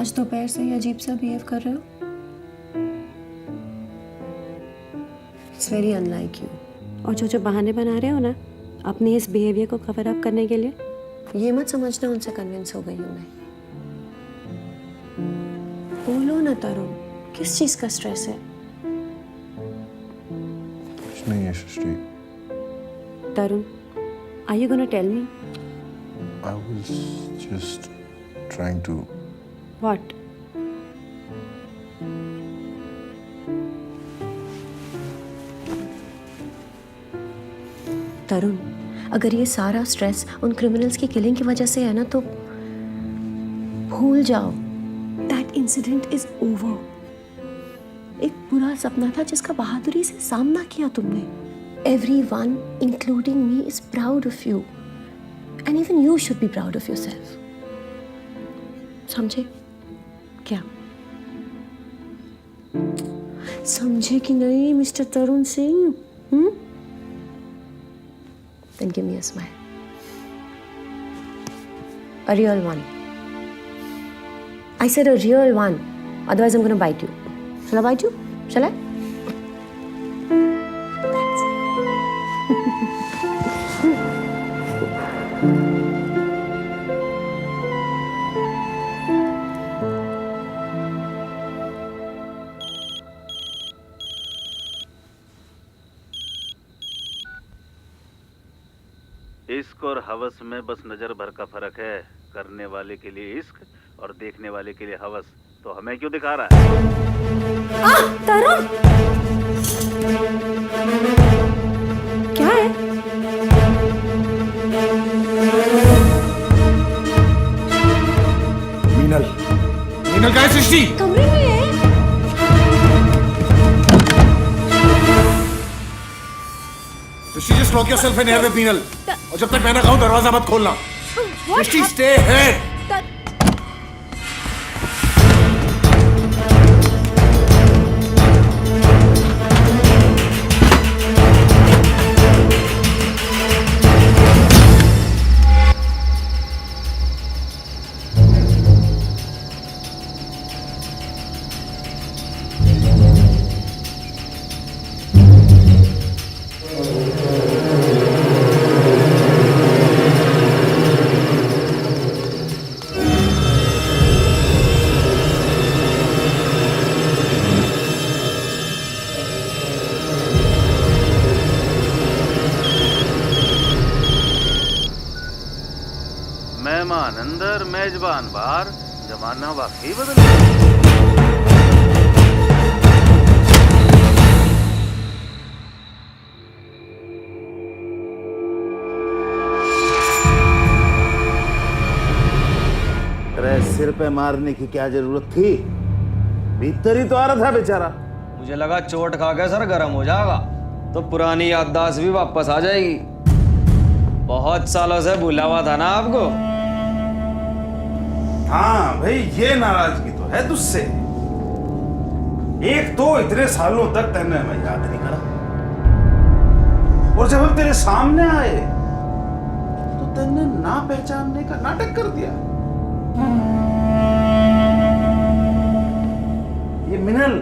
आज दोपहर से ही अजीब सा बिहेव कर रहे हो। It's very unlike you. और जो बहाने बना रहे हो ना अपने इस बिहेवियर को कवर अप करने के लिए, ये मत समझना उनसे कन्विंस हो गई हूं मैं। बोलो ना तरुण, किस चीज का स्ट्रेस है? कुछ नहीं है सृष्टि। तरुण, are you gonna tell me? I was just trying to. What? तरुण, अगर ये सारा स्ट्रेस उन क्रिमिनल्स की किलिंग की वजह से है ना, तो भूल जाओ। That incident is over. एक बुरा सपना था जिसका बहादुरी से सामना किया तुमने। Everyone, including me, is proud of you, and even you should be proud of yourself. समझे क्या? समझे कि नहीं mister Tarun Singh? Then give me a smile. A real one. I said a real one. Otherwise, I'm going to bite you. Shall I bite you? Shall I? इश्क और हवस में बस नजर भर का फर्क है। करने वाले के लिए इश्क और देखने वाले के लिए हवस, तो हमें क्यों दिखा रहा है? तरुण क्या है? मीनल, मीनल कहाँ है? सृष्टि कमरे में है। सृष्टि just lock yourself in here with Meenal, और जब तक मैं ना कहूँ दरवाजा मत खोलना। सृष्टि stay here। मेहमान अंदर, मेजबान बाहर, जमाना वाकई बदल गया। अरे सिर पे मारने की क्या जरूरत थी? भीतर ही तो आ रहा था बेचारा। मुझे लगा चोट खा के सर गर्म हो जाएगा तो पुरानी याददाश्त भी वापस आ जाएगी। बहुत सालों से भूला हुआ था ना आपको। हाँ भाई, ये नाराजगी तो है तुझसे। एक तो इतने सालों तक तेने हमें याद नहीं करा, और जब हम तेरे सामने आए तो तेने ना पहचानने का नाटक कर दिया। ये मिनल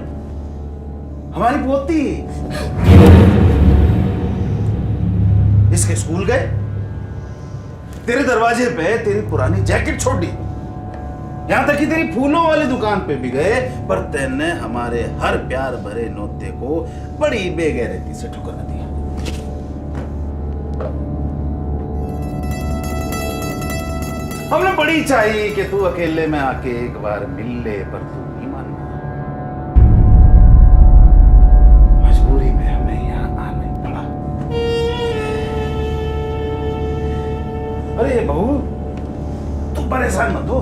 हमारी पोती, इसके स्कूल गए, तेरे दरवाजे पे तेरी पुरानी जैकेट छोड़ दी, यहां तक कि तेरी फूलों वाली दुकान पे भी गए, पर तेने हमारे हर प्यार भरे नोते को बड़ी बेगैरती से ठुकरा दिया। हमने बड़ी चाहिए कि तू अकेले में आके एक बार मिल ले, पर तू नहीं माना। मजबूरी में हमें यहाँ आना पड़ा। अरे बहू, तू परेशान मत हो,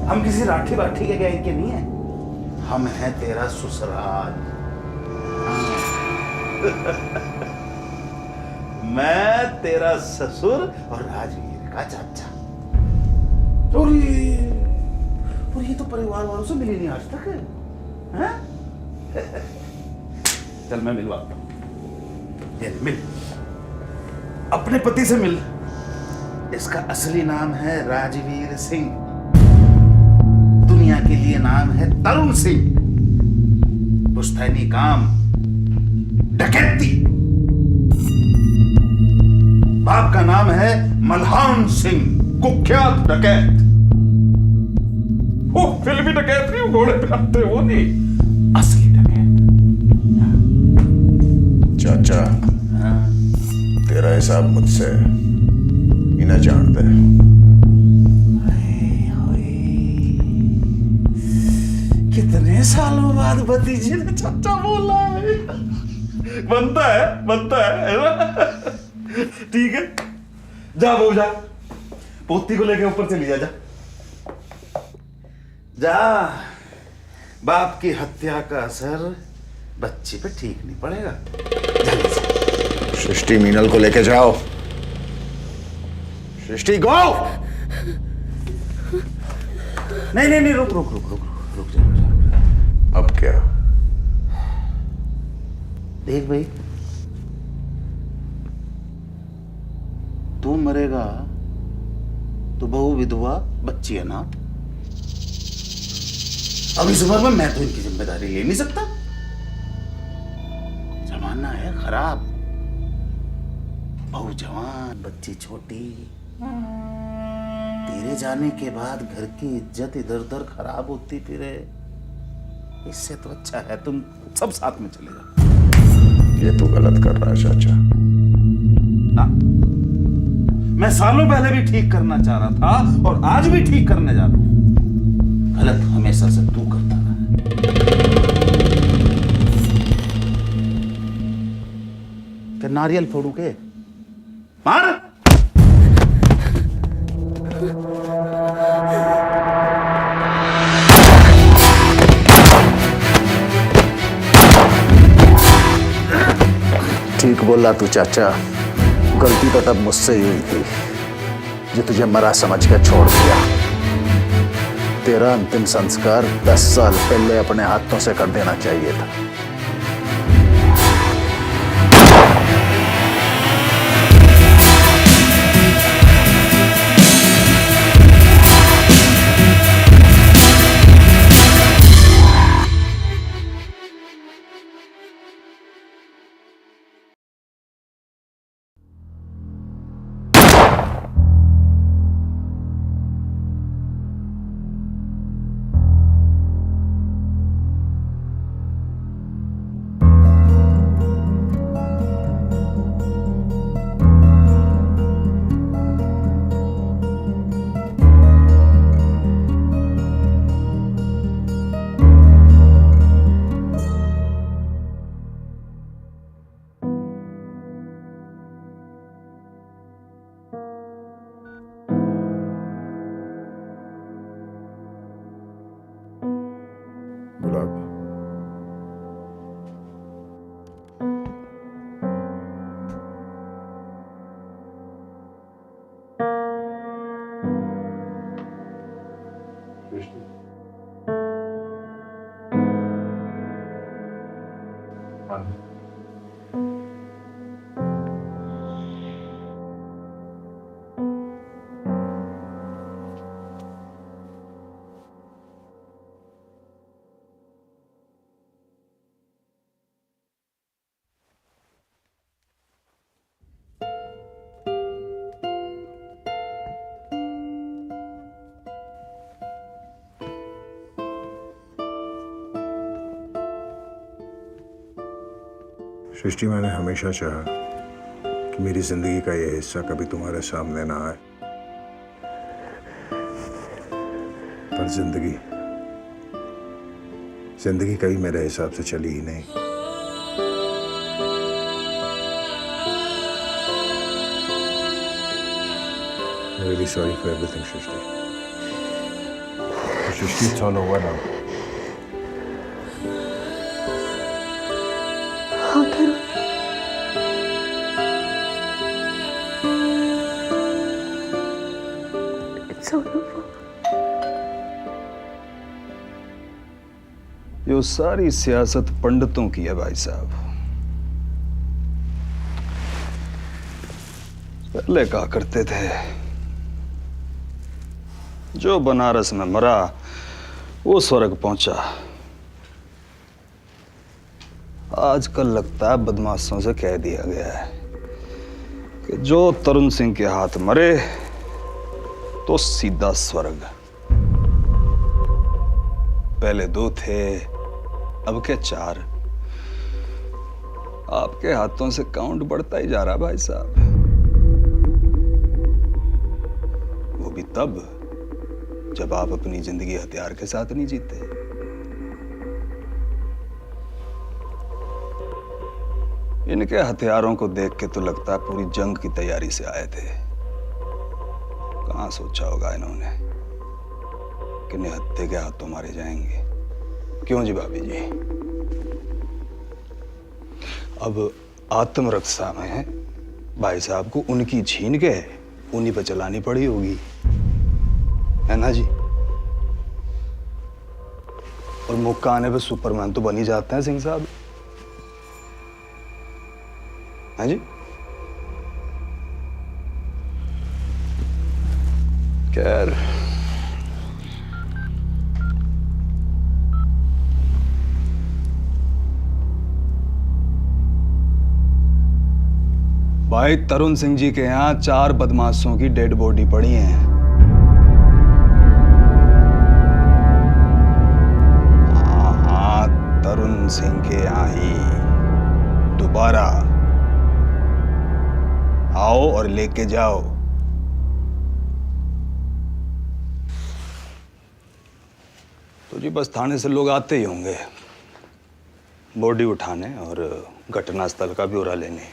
हम किसी राठी बाठी के गए के नहीं है, हम हैं तेरा ससुराल। मैं तेरा ससुर और राजवीर का चाचा। और ये तो परिवार वालों से मिली नहीं आज तक है? चल मैं मिलवाता हूं। ये मिल, अपने पति से मिल। इसका असली नाम है राजवीर सिंह, दुनिया के लिए नाम है तरुण सिंह। पुश्तैनी काम डकैती। बाप का नाम है मल्हान सिंह, कुख्यात डकैत। वो फिल्मी डकैत नहीं, घोड़े पे आते वो नहीं, असली डकैत। चाचा, तेरा हिसाब मुझसे ही ना जान दे। कितने सालों बाद भतीजे ने चाचा बोला है। बनता है ना? ठीक है, जा बहू जा, पोती को लेके ऊपर चली जा। जा, बाप की हत्या का असर बच्ची पे ठीक नहीं पड़ेगा। सृष्टि, मीनल को लेके जाओ। सृष्टि, गो। नहीं, रुक जा। अब क्या? देख भाई, तू मरेगा तो बहू विधवा, बच्ची अनाथ। अब इस उम्र में मैं तो इनकी जिम्मेदारी ले नहीं सकता। जमाना है खराब, बहू जवान, बच्ची छोटी। तेरे जाने के बाद घर की इज्जत इधर उधर खराब होती फिरे। इससे तो अच्छा है तुम सब साथ में चले जाओ। ये तो गलत कर रहा है चाचा। मैं सालों पहले भी ठीक करना चाह रहा था और आज भी ठीक करने जा रहा हूं। गलत हमेशा से तू करता रहा है। नारियल फोड़ू के मार। ठीक बोला तू चाचा, गलती तो तब मुझसे ही हुई थी जो तुझे मरा समझ कर छोड़ दिया। तेरा अंतिम संस्कार 10 साल पहले अपने हाथों से कर देना चाहिए था। गुलाब, सृष्टि, मैंने हमेशा चाहा कि मेरी जिंदगी का यह हिस्सा कभी तुम्हारे सामने ना आए, पर जिंदगी कभी मेरे हिसाब से चली ही नहीं। I'm really sorry for everything, Shrishti. Shrishti, it's all over now. हाँ तरुण, it's all over. ये सारी सियासत पंडितों की है भाई साहब। पहले कहा करते थे जो बनारस में मरा वो स्वर्ग पहुंचा। आजकल लगता है बदमाशों से कह दिया गया है कि जो तरुण सिंह के हाथ मरे तो सीधा स्वर्ग। पहले 2 थे, अब के 4। आपके हाथों से काउंट बढ़ता ही जा रहा भाई साहब। वो भी तब जब आप अपनी जिंदगी हथियार के साथ नहीं जीते। इनके हथियारों को देख के तो लगता है पूरी जंग की तैयारी से आए थे। कहां सोचा होगा इन्होंने कि निहत्थे के हाथों मारे जाएंगे। क्यों जी भाभी जी? अब आत्मरक्षा में भाई साहब को उनकी छीन के उन्हीं पे चलानी पड़ी होगी, है ना जी? और मौका आने पे सुपरमैन तो बन ही जाते हैं सिंह साहब, है जी? खैर, भाई तरुण सिंह जी के यहाँ 4 बदमाशों की डेड बॉडी पड़ी है। हाँ, तरुण सिंह के यहाँ ही दोबारा आओ और लेके जाओ जी बस थाने से लोग आते ही होंगे, बॉडी उठाने और घटनास्थल का ब्यौरा लेने।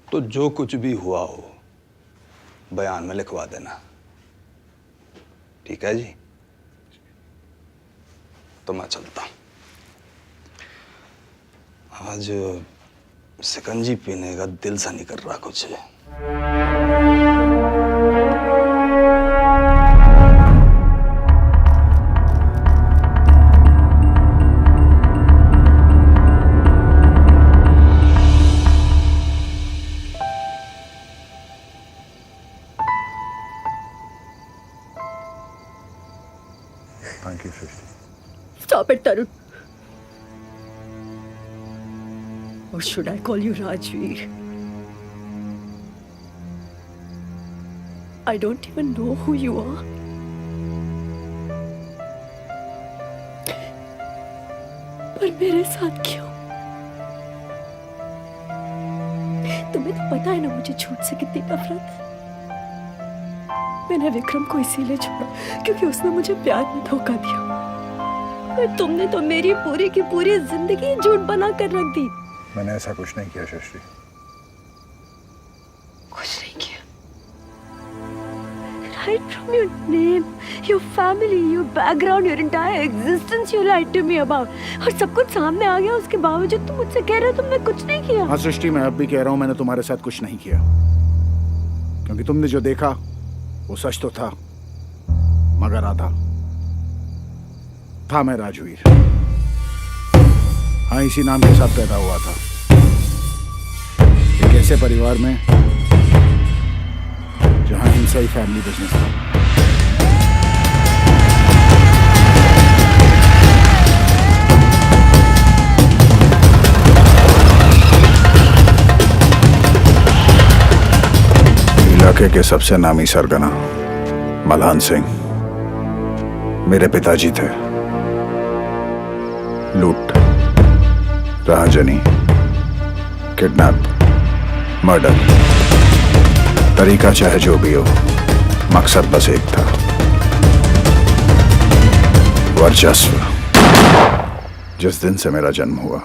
तो जो कुछ भी हुआ हो बयान में लिखवा देना, ठीक है जी? तो मैं चलता हूं। आज शिकंजी पीने का दिल सा नहीं कर रहा कुछ। Thank you Srishti. Stop it, Tarun. Or should I call you Rajveer? I don't even know who you are. पर मेरे साथ क्यों? तुम्हें तो पता है ना मुझे झूठ से कितनी नफरत है। मैंने विक्रम को इसीलिए छोड़ा क्योंकि उसने मुझे प्यार में धोखा दिया। तुमने तो मेरी पूरी की पूरी जिंदगी झूठ बना कर रख दी। मैंने ऐसा कुछ नहीं किया सृष्टि। कुछ नहीं किया। Right from your name, your family, your background, your entire existence you lied to me about. और सब कुछ सामने आ गया, उसके बावजूद तुम मुझसे कह रहे हो तुमने कुछ नहीं किया। हाँ सृष्टि, मैं अब भी कह रहा हूँ मैंने तुम्हारे साथ कुछ नहीं किया, क्योंकि तुमने जो देखा वो सच तो था, मगर आधा था। मैं राजवीर, हाँ इसी नाम के साथ पैदा हुआ था, एक ऐसे परिवार में जहां हिंसा ही फैमिली बिजनेस था। इलाके के सबसे नामी सरगना मल्हान सिंह मेरे पिताजी थे। लूट, राहजनी, किडनैप, मर्डर, तरीका चाहे जो भी हो, मकसद बस एक था, वर्चस्व। जिस दिन से मेरा जन्म हुआ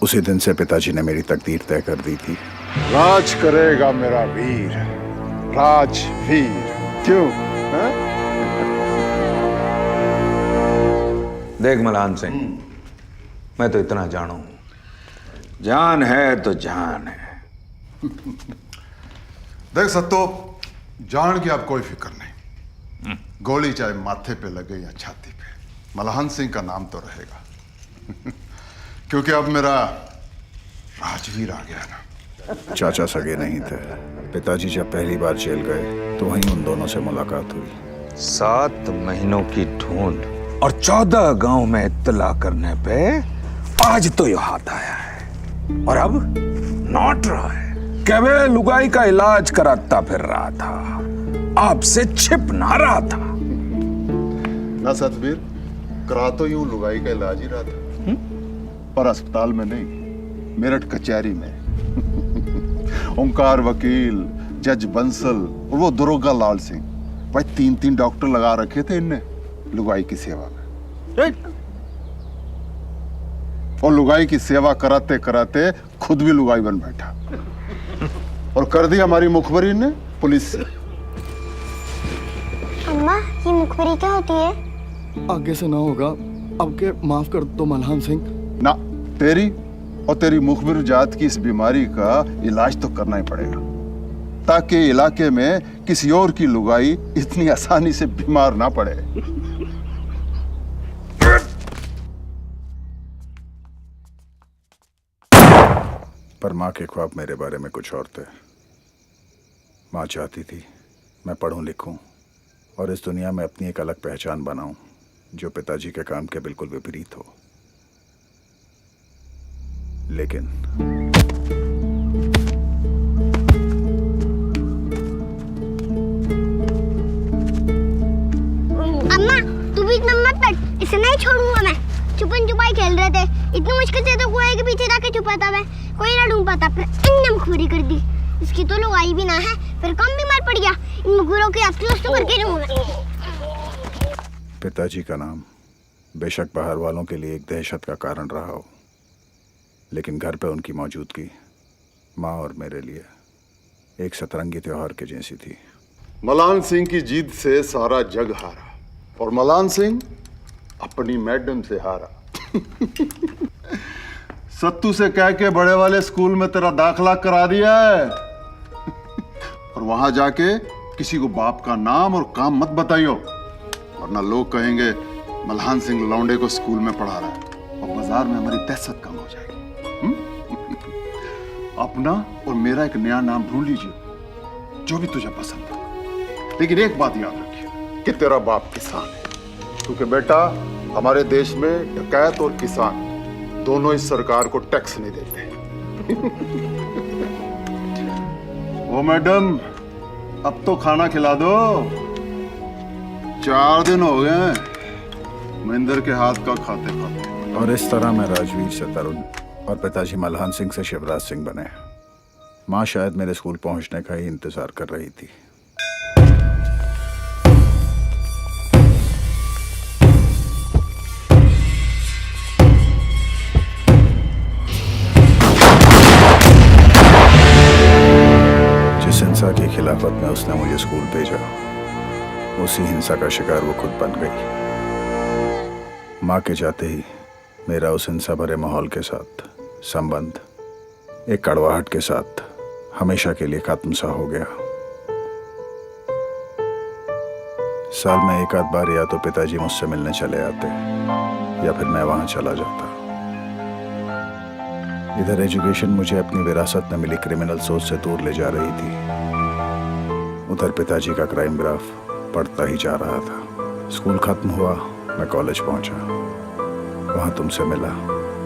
उसी दिन से पिताजी ने मेरी तकदीर तय कर दी थी। राज करेगा मेरा वीर, राजवीर। क्यों? देख मल्हान सिंह, मैं तो इतना जानू, जान है तो जान है। देख सत्तो, जान की आप कोई फिक्र नहीं, गोली चाहे माथे पे लगे या छाती पे, मल्हान सिंह का नाम तो रहेगा। क्योंकि अब मेरा राजवीर आ गया ना। चाचा सगे नहीं थे, पिताजी जब पहली बार जेल गए तो वहीं उन दोनों से मुलाकात हुई। 7 महीनों की ढूंढ और 14 गांव में इत्तला करने पे आज तो ये हाथ आया है, और अब नौट रहा है। केवल लुगाई का इलाज कराता फिर रहा था, आपसे छिप ना रहा था। ना सतबीर, करा तो यूं लुगाई का इलाज ही रहा था, पर अस्पताल में नहीं, मेरठ कचहरी में। ओंकार वकील, जज बंसल और वो दरोगा लाल सिंह, भाई 3-3 डॉक्टर लगा रखे थे इनने लुगाई की सेवा में। और लुगाई की सेवा कराते कराते खुद भी लुगाई बन बैठा और कर दी हमारी मुखबरी ने पुलिस से। अम्मा, ये मुखबरी क्या होती है? आगे से ना होगा, अब के माफ कर दो मल्हान सिंह। ना, तेरी और तेरी मुखबिर जात की इस बीमारी का इलाज तो करना ही पड़ेगा, ताकि इलाके में किसी और की लुगाई इतनी आसानी से बीमार ना पड़े। पर माँ के ख्वाब मेरे बारे में कुछ और थे। माँ चाहती थी मैं पढ़ूं लिखूं और इस दुनिया में अपनी एक अलग पहचान बनाऊं, जो पिताजी के काम के बिल्कुल विपरीत हो। लेकिन अम्मा, तू भी इतना मत पढ़, इसे नहीं छोड़ूंगा मैं। छुपन छुपाई खेल रहे थे, इतनी मुश्किल से तो कुएं के पीछे जाके छुपा था मैं, कोई ना ढूंढ पाता, पर इनने मुखबरी कर दी। इसकी तो लुगाई भी ना है, फिर कम बीमार पड़ गया। इन मुगुरों के अफसोस तो करके रहूंगा। पिताजी का नाम बेशक बाहर वालों के लिए एक दहशत का कारण रहा हो, लेकिन घर पे उनकी मौजूदगी माँ और मेरे लिए एक सतरंगी त्योहार के जैसी थी। मलान सिंह की जीत से सारा जग हारा और मलान सिंह अपनी मैडम से हारा। सत्तू से कह के बड़े वाले स्कूल में तेरा दाखला करा दिया है और वहां जाके किसी को बाप का नाम और काम मत बताइयो, वरना लोग कहेंगे मल्हान सिंह लौंडे को स्कूल में पढ़ा रहा है और बाजार में हमारी दहशत कम हो जाएगी। अपना और मेरा एक नया नाम ढूंढ लीजिए जो भी तुझे पसंद है, लेकिन एक बात याद रखिए कि तेरा बाप किसान है, क्योंकि बेटा हमारे देश में डकैत और किसान दोनों इस सरकार को टैक्स नहीं देते। ओ मैडम, अब तो खाना खिला दो, 4 दिन हो गए महेंद्र के हाथ का खाते खाते। और इस तरह मैं राजवीर से तरुण और पिताजी मल्हान सिंह से शिवराज सिंह बने। माँ शायद मेरे स्कूल पहुंचने का ही इंतजार कर रही थी। जिस हिंसा की खिलाफत में उसने मुझे स्कूल भेजा, उसी हिंसा का शिकार वो खुद बन गई। माँ के जाते ही मेरा उस हिंसा भरे माहौल के साथ संबंध एक कड़वाहट के साथ हमेशा के लिए खत्म सा हो गया। साल में एक आध बार या तो पिताजी मुझसे मिलने चले आते या फिर मैं वहां चला जाता। इधर एजुकेशन मुझे अपनी विरासत में मिली क्रिमिनल सोच से दूर ले जा रही थी, उधर पिताजी का क्राइम ग्राफ बढ़ता ही जा रहा था। स्कूल खत्म हुआ, मैं कॉलेज पहुंचा, वहां तुमसे मिला।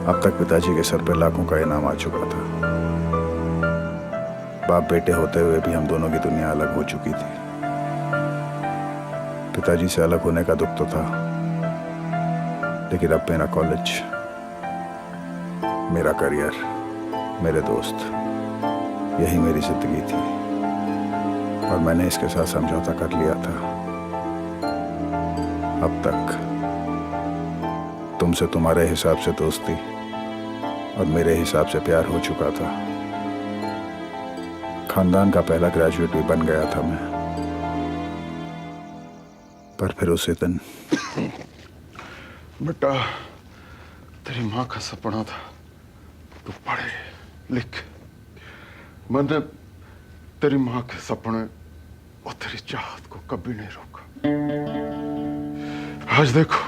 अब तक पिताजी के सर पे लाखों का इनाम आ चुका था। बाप बेटे होते हुए भी हम दोनों की दुनिया अलग हो चुकी थी। पिताजी से अलग होने का दुख तो था, लेकिन अब मेरा कॉलेज, मेरा करियर, मेरे दोस्त, यही मेरी जिंदगी थी और मैंने इसके साथ समझौता कर लिया था। अब तक तुमसे तुम्हारे हिसाब से दोस्ती और मेरे हिसाब से प्यार हो चुका था। खानदान का पहला ग्रेजुएट भी बन गया था मैं, पर फिर उसी दिन बेटा, तेरी माँ का सपना था तू पढ़े लिख। मैंने तेरी माँ के सपने और तेरी चाहत को कभी नहीं रोका। आज देखो,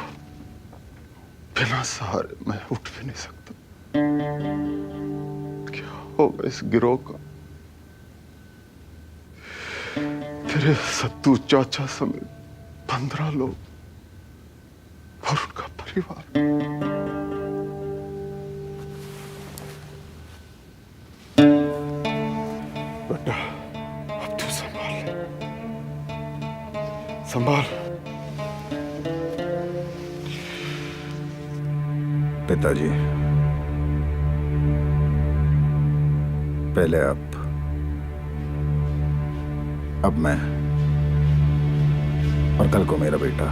बिना सहारे मैं उठ भी नहीं सकता। क्या होगा इस गिरोह का? तेरे सत्तू चाचा समेत 15 लोग और उनका परिवार। बेटा, अब तू संभाल, संभाल। पिताजी, पहले आप, अब मैं, और कल को मेरा बेटा।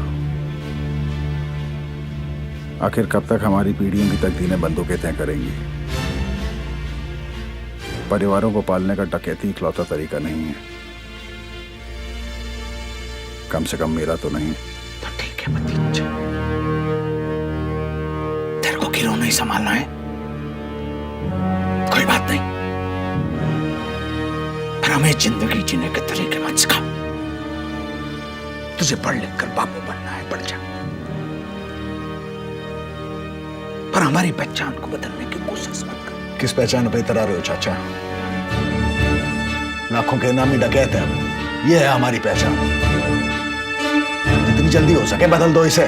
आखिर कब तक हमारी पीढ़ियों की तकदीरें बंदूकें तय करेंगी? परिवारों को पालने का डकैती इकलौता तरीका नहीं है, कम से कम मेरा तो नहीं। तो ठीक है भतीजा, तेरे को गिरोह नहीं संभालना है, कोई बात नहीं, पर हमें जिंदगी जीने के तरीके मत सिखा। तुझे पढ़ लिख कर बापू बनना है, पढ़ जा, पर हमारी पहचान को बदलने की कोशिश मत कर। किस पहचान पे इतरा रहे हो चाचा? लाखों के नामी डकैत है, ये है हमारी पहचान। जितनी जल्दी हो सके बदल दो इसे,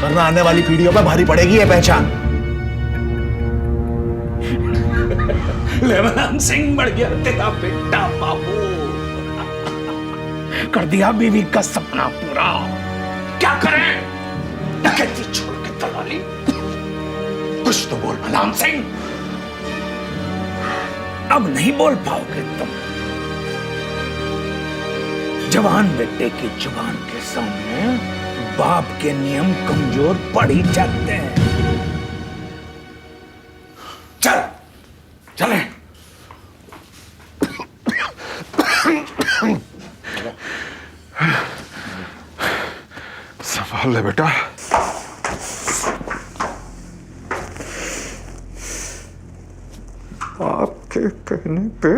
वरना आने वाली पीढ़ियों पर भारी पड़ेगी ये पहचान। लेवलान सिंह बढ़ गया तेरा बेटा बाबू, कर दिया बीवी का सपना पूरा। क्या करें? डकैती छोड़ के दलाली, कुछ तो बोल मलान सिंह। अब नहीं बोल पाओगे तुम। जवान बेटे की जुबान के सामने बाप के नियम कमजोर पड़ ही जाते हैं। चल चले। संभाल ले बेटा। आपके कहने पे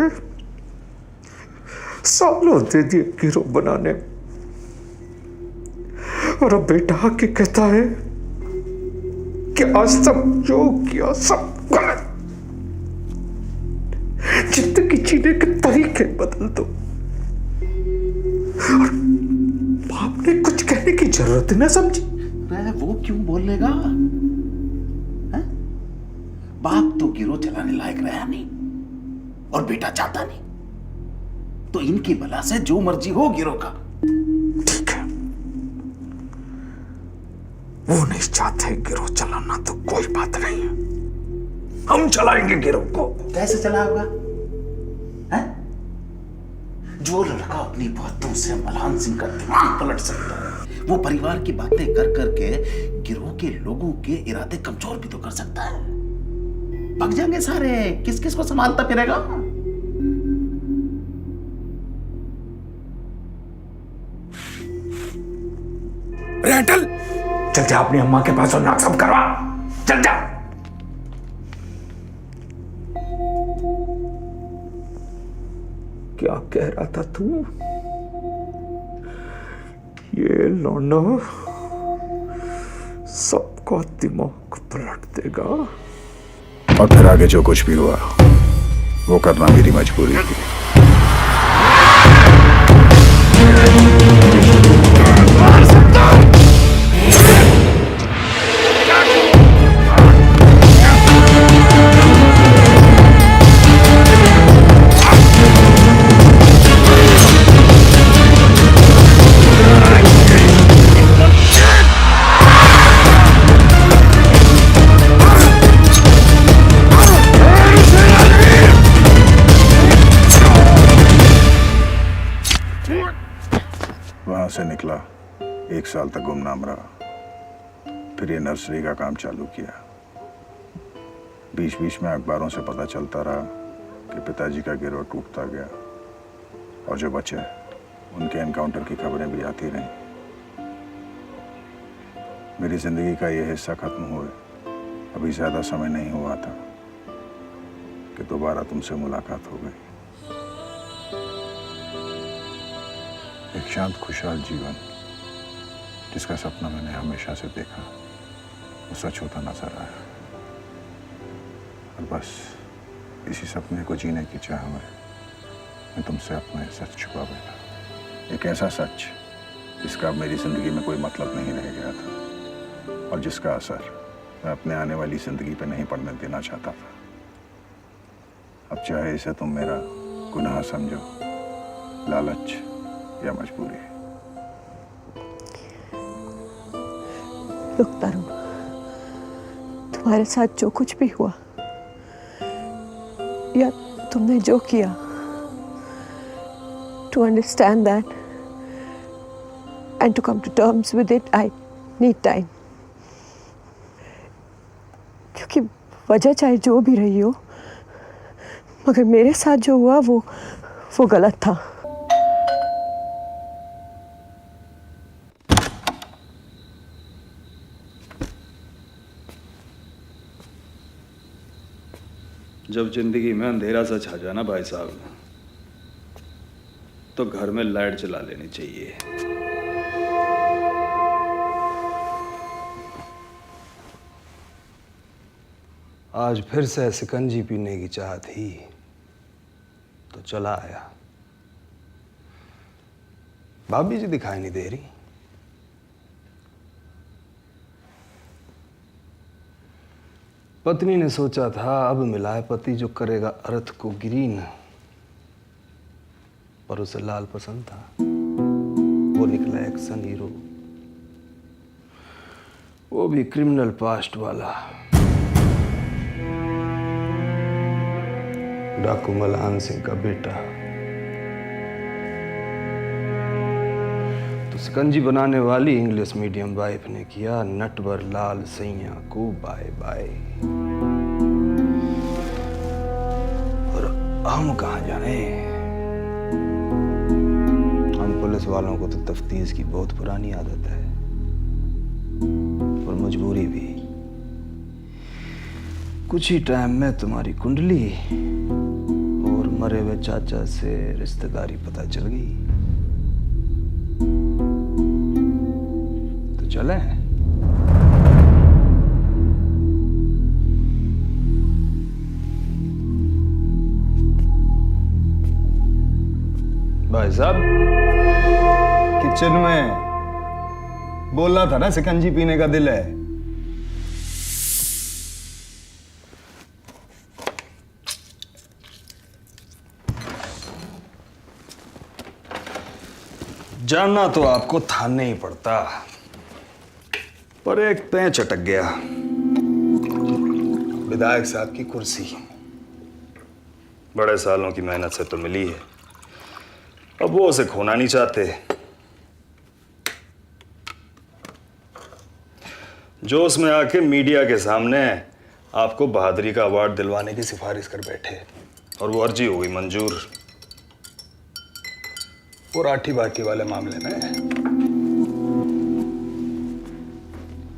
सालों दे दिए गिरोह बनाने, और अब बेटा आके कहता है कि आज तक जो किया सब गलत। जिंदगी जीने के तरीके बदल दो। और बाप ने कुछ कहने की जरूरत न समझी। वो क्यों बोलेगा? बाप तो गिरोह चलाने लायक रहा नहीं और बेटा चाहता नहीं, तो इनकी भला से जो मर्जी हो गिरोह का। ठीक है, वो नहीं चाहते गिरोह चलाना तो कोई बात नहीं है, हम चलाएंगे गिरोह को। कैसे चलाएगा? जो लड़का अपनी बातों से मल्हान सिंह का दिमाग पलट सकता है, वो परिवार की बातें कर करके गिरोह के लोगों के इरादे कमजोर भी तो कर सकता है। पक जाएंगे सारे, किस किस को संभालता फिरेगा? रेटल, चल जा अपनी अम्मा के पास और नाक साफ करवा। चल जा। क्या कह रहा था तू? ये लौंडा सबका दिमाग पलट देगा। और फिर आगे जो कुछ भी हुआ वो करना मेरी मजबूरी थी। वहां से निकला, 1 साल तक गुमनाम रहा। फिर ये नर्सरी का काम चालू किया। बीच बीच में अखबारों से पता चलता रहा कि पिताजी का गिरोह टूटता गया, और जो बचे उनके एनकाउंटर की खबरें भी आती रहीं। मेरी जिंदगी का ये हिस्सा खत्म हुए अभी ज्यादा समय नहीं हुआ था कि दोबारा तुमसे मुलाकात हो गई। एक शांत खुशहाल जीवन जिसका सपना मैंने हमेशा से देखा, वो सच होता नजर आया। और बस इसी सपने को जीने की चाह में मैं तुमसे अपना सच छुपा बैठा। एक ऐसा सच जिसका अब मेरी जिंदगी में कोई मतलब नहीं रह गया था, और जिसका असर मैं अपने आने वाली जिंदगी पे नहीं पड़ने देना चाहता था। अब चाहे इसे तुम मेरा गुनाह समझो, लालच या मजबूरी। रुक तरुण, तुम्हारे साथ जो कुछ भी हुआ या तुमने जो किया, to understand that and to come to terms with it I need time. क्योंकि वजह चाहे जो भी रही हो, मगर मेरे साथ जो हुआ वो गलत था। जब जिंदगी में अंधेरा सा छा जाए ना भाई साहब, तो घर में लाइट जला लेनी चाहिए। आज फिर से शिकंजी पीने की चाह थी तो चला आया। भाभी जी दिखाई नहीं दे रही। पत्नी ने सोचा था अब मिला है पति जो करेगा अर्थ को ग्रीन, पर उसे लाल पसंद था। वो निकला एक्शन हीरो, वो भी क्रिमिनल पास्ट वाला। डाकू मल्हान सिंह का बेटा। तो शिकंजी बनाने वाली इंग्लिश मीडियम वाइफ ने किया नटवर लाल सैया को बाय बाय। और हम कहाँ जाने, हम पुलिस वालों को तो तफ्तीश की बहुत पुरानी आदत है और मजबूरी भी। कुछ ही टाइम में तुम्हारी कुंडली और मरे हुए चाचा से रिश्तेदारी पता चल गई। तो चले भाई साहब, किचन में बोलना था ना, शिकंजी पीने का दिल है। जानना तो आपको था नहीं पड़ता, पर एक पेंच अटक गया। विधायक साहब की कुर्सी बड़े सालों की मेहनत से तो मिली है, अब वो उसे खोना नहीं चाहते। जोश में आके मीडिया के सामने आपको बहादुरी का अवार्ड दिलवाने की सिफारिश कर बैठे और वो अर्जी हो गई मंजूर। वो राठी बाठी वाले मामले में।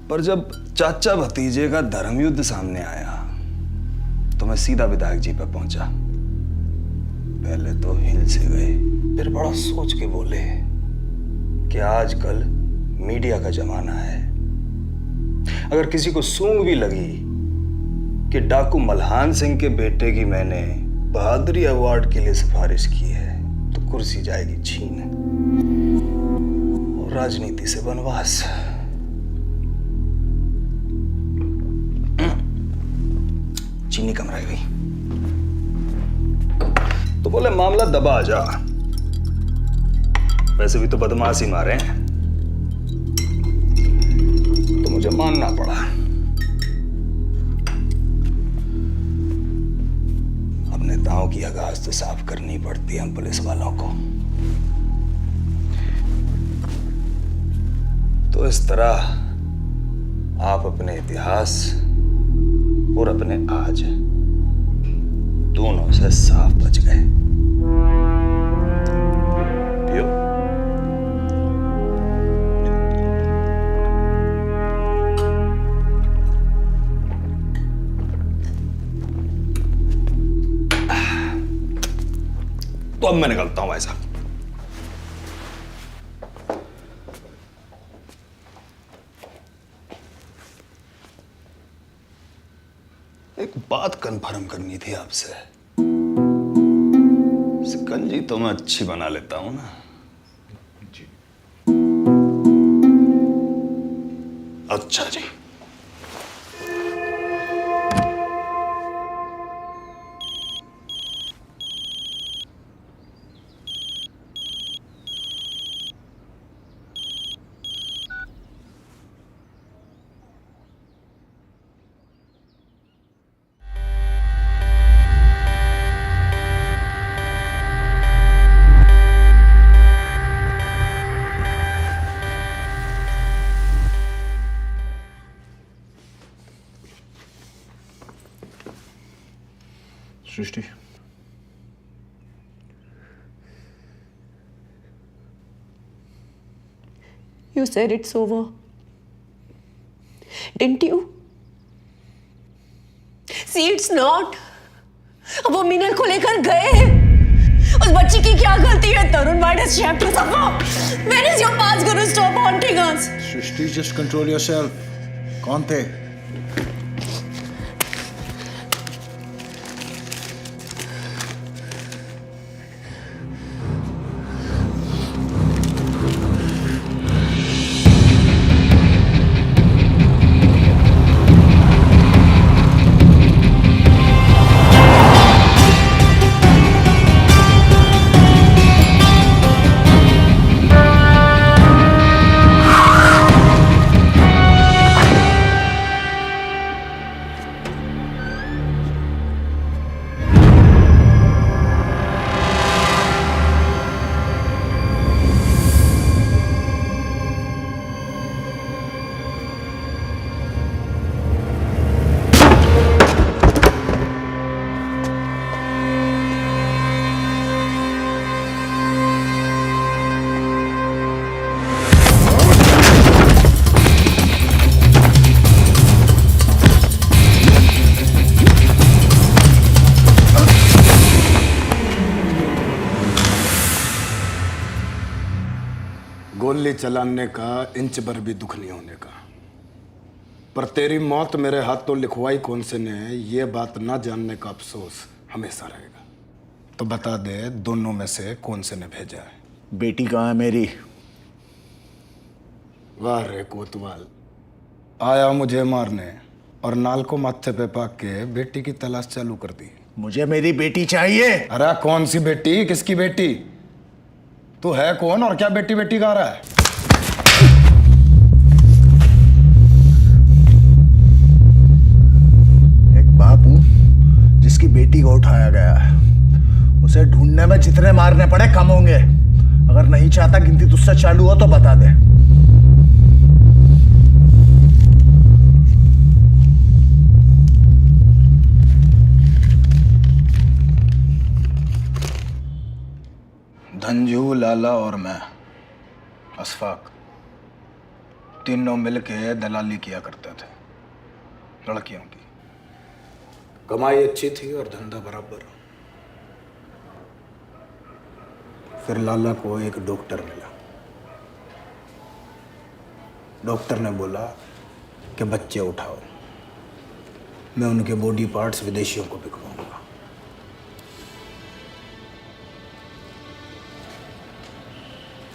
पर जब चाचा भतीजे का धर्म युद्ध सामने आया तो मैं सीधा विधायक जी पर पहुंचा। पहले तो हिल से गए, फिर बड़ा सोच के बोले कि आजकल मीडिया का जमाना है। अगर किसी को सूंघ भी लगी कि डाकू मल्हान सिंह के बेटे की मैंने बहादुरी अवार्ड के लिए सिफारिश की है तो कुर्सी जाएगी छीन और राजनीति से वनवास। चीनी कम रह गई तो बोले मामला दबा जा। वैसे भी तो बदमाश ही मारे हैं, तो मुझे मानना पड़ा। अब नेताओं की आगाज तो साफ करनी पड़ती है हम पुलिस वालों को। तो इस तरह आप अपने इतिहास और अपने आज दोनों से साफ बच गए। पियो। तो अब मैं निकलता हूं भाई साहब। एक बात कंफर्म करनी थी आपसे। शिकंजी तो मैं अच्छी बना लेता हूं ना। अच्छा जी। सृष्टि, You said it's over, didn't you? See, it's not. अब वो मिनल को लेकर गए हैं। उस बच्ची की क्या गलती है? तरुण might have shared to suffer. When is your past going to stop haunting us? Srishti, just control yourself. कौन थे? गोली चलाने का इंच भर भी दुख नहीं होने का। पर तेरी मौत मेरे हाथों लिखवाई कौन से ने, ये बात ना जानने का अफसोस हमेशा रहेगा। तो बता दे, दोनों में से कौन से ने भेजा है? बेटी कहाँ है मेरी? वाह रे कोतवाल, आया मुझे मारने और नाल को माथे पे पाक के बेटी की तलाश चालू कर दी। मुझे मेरी बेटी चाहिए। अरे कौन सी बेटी? किसकी बेटी? तू है कौन और क्या बेटी बेटी गा रहा है? एक बाप हूं जिसकी बेटी को उठाया गया है। उसे ढूंढने में जितने मारने पड़े कम होंगे। अगर नहीं चाहता गिनती तुझसे चालू हो तो बता दे। धंजू, लाला और मैं, अशफाक, तीनों मिलके दलाली किया करते थे लड़कियों की। कमाई अच्छी थी और धंधा बराबर। फिर लाला को एक डॉक्टर मिला। डॉक्टर ने बोला कि बच्चे उठाओ, मैं उनके बॉडी पार्ट्स विदेशियों को बिकवाऊंगा।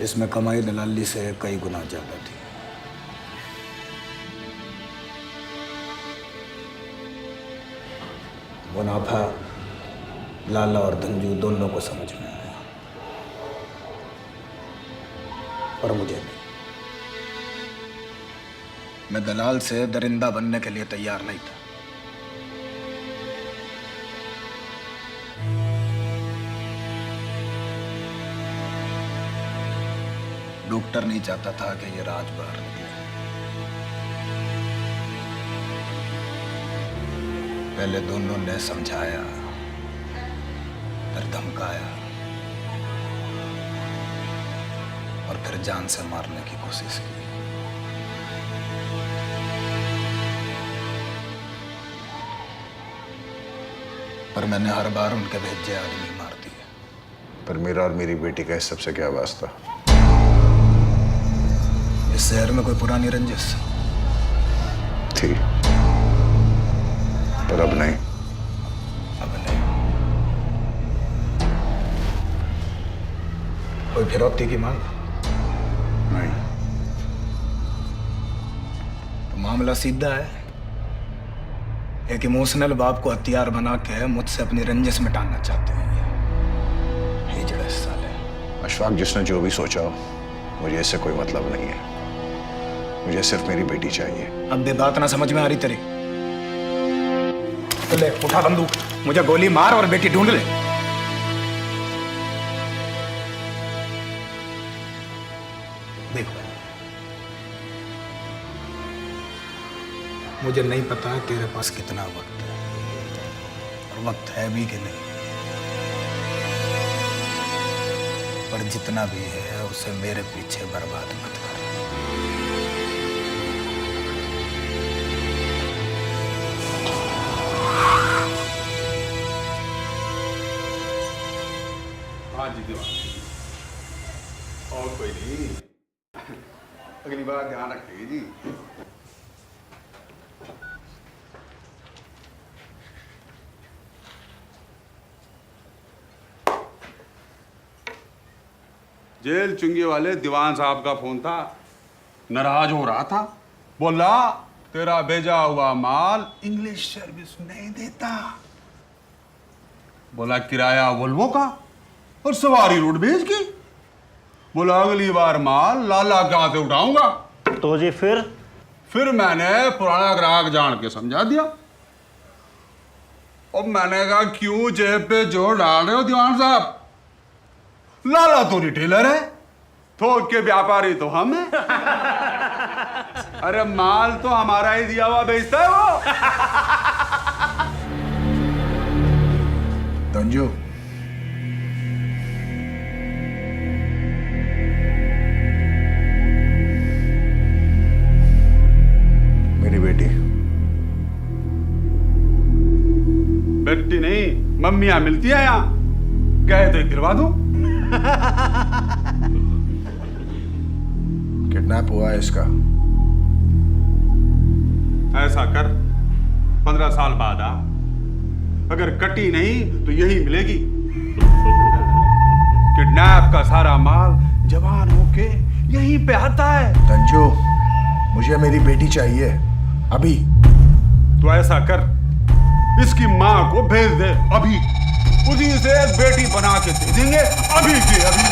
इसमें कमाई दलाली से कई गुना ज्यादा थी। मुनाफा लाला और धंजू दोनों को समझ में आया, पर मुझे नहीं। मैं दलाल से दरिंदा बनने के लिए तैयार नहीं था। डॉक्टर नहीं चाहता था कि ये राज बाहर निकले। पहले दोनों ने समझाया, फिर धमकाया और फिर जान से मारने की कोशिश की। पर मैंने हर बार उनके भेजे आदमी मार दिए। पर मेरा और मेरी बेटी का इस सबसे क्या वास्ता? इस शहर में कोई पुरानी रंजिश थी, पर अब नहीं। अब नहीं। कोई फिरौती की मांग? नहीं। तो मामला सीधा है। एक इमोशनल बाप को हथियार बना के मुझसे अपनी रंजिश मिटाना चाहते हैं। हिजड़े साले। अशफाक, जिसने जो भी सोचा हो, मुझे इससे कोई मतलब नहीं है। मुझे सिर्फ मेरी बेटी चाहिए। अब भी बात ना समझ में आ रही तेरी? तो ले, उठा बंदूक, मुझे गोली मार और बेटी ढूंढ ले। देखो, मुझे नहीं पता तेरे पास कितना वक्त है, और वक्त है भी कि नहीं। पर जितना भी है उसे मेरे पीछे बर्बाद मत कर। हाँ जी दीवान, और कोई नहीं, अगली बार ध्यान रखिए जी। जेल चुंगी वाले दीवान साहब का फोन था, नाराज हो रहा था। बोला तेरा भेजा हुआ माल इंग्लिश सर्विस नहीं देता। बोला किराया वोल्वो का और सवारी रोडवेज की। बोला अगली बार माल लाला कहां से उठाऊंगा। तो जी फिर मैंने पुराना ग्राहक जान के समझा दिया। और मैंने कहा क्यों जेब पे जोर डाल रहे हो दीवान साहब, लाला तो रिटेलर है, थोक के व्यापारी तो हम हैं। अरे माल तो हमारा ही दिया हुआ बेचता है वो। धंजू, मेरी बेटी। बेटी नहीं, मम्मियां मिलती है यहाँ, कहे तो दिलवा दूं। किडनैप हुआ है इसका। ऐसा कर 15 साल बाद आ, अगर कटी नहीं तो यही मिलेगी। किडनैप का सारा माल जवान होके यहीं पे आता है। तंजू, मुझे मेरी बेटी चाहिए अभी। तो ऐसा कर, इसकी माँ को भेज दे अभी, उसी से बेटी बना के दे देंगे अभी के अभी।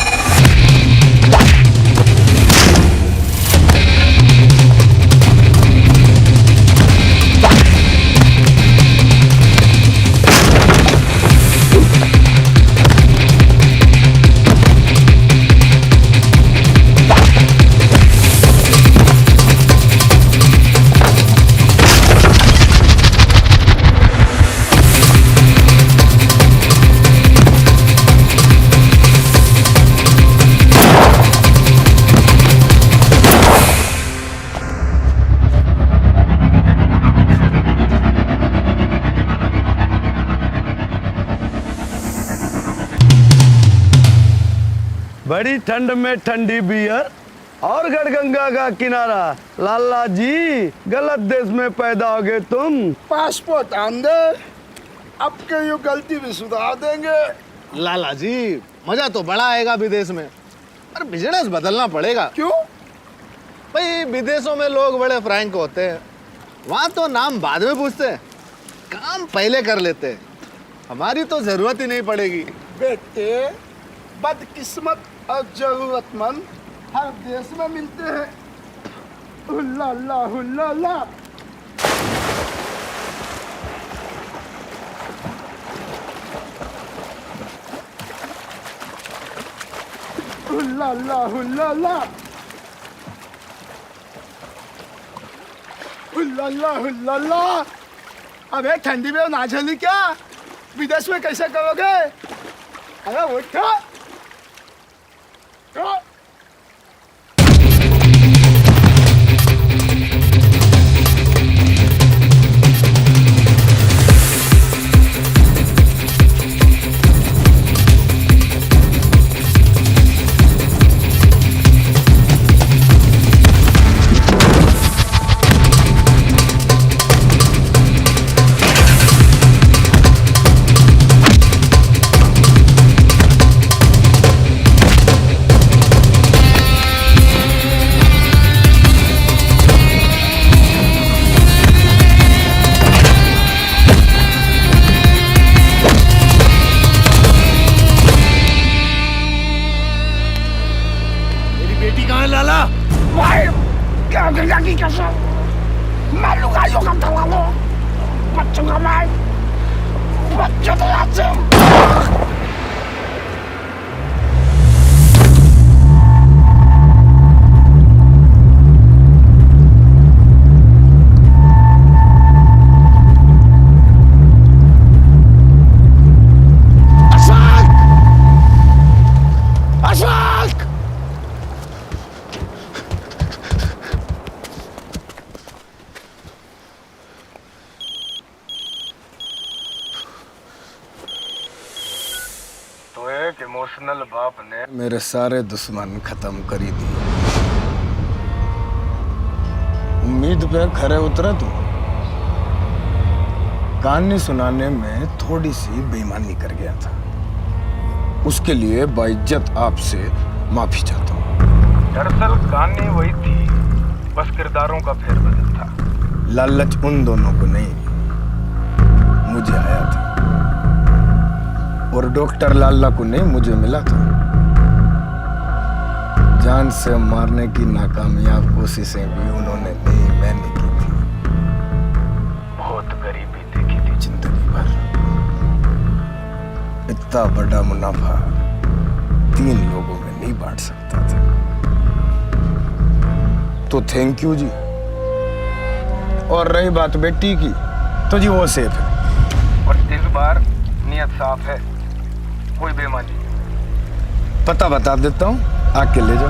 बड़ी ठंड में ठंडी बियर और गढ़गंगा का किनारा। लाला जी, गलत देश में पैदा हो गए तुम। पासपोर्ट आन दे, अब के यू गलती भी सुधार देंगे। लाला जी, मजा तो बड़ा आएगा विदेश में, पर बिजनेस बदलना पड़ेगा। क्यों? भाई विदेशों में लोग बड़े फ्रैंक होते हैं, वहाँ तो नाम बाद में पूछते हैं, काम पहले कर लेते हैं। हमारी तो जरूरत ही नहीं पड़ेगी। बेटे, बदकिस्मत और जरूरतमंद हर देश में मिलते हैं। हुल्ला हुल्ला। हुल्ला हुल्ला। हुल्ला। अबे ठंडी में ना झेली क्या? विदेश में कैसे करोगे? अरे उठो। इमोशनल बाप ने मेरे सारे दुश्मन खत्म करी दिए। उम्मीद पे खरे उतरा तू। कहानी सुनाने में थोड़ी सी बेईमानी कर गया था, उसके लिए बाइज्जत आपसे माफी चाहता हूँ। दरअसल कहानी वही थी, बस किरदारों का फेरबदल था। लालच उन दोनों को नहीं, मुझे आया था, और डॉक्टर लाला को नहीं, मुझे मिला था। जान से मारने की नाकामयाब कोशिशें भी उन्होंने नहीं, मैंने की थी। बहुत गरीबी देखी थी जिंदगी भर। इतना बड़ा मुनाफा 3 लोगों में नहीं बांट सकता था। तो थैंक यू जी। और रही बात बेटी की, तो जी वो सेफ है। और इस बार नियत साफ है, कोई बेईमानी। पता बता देता हूँ, आके ले जाओ।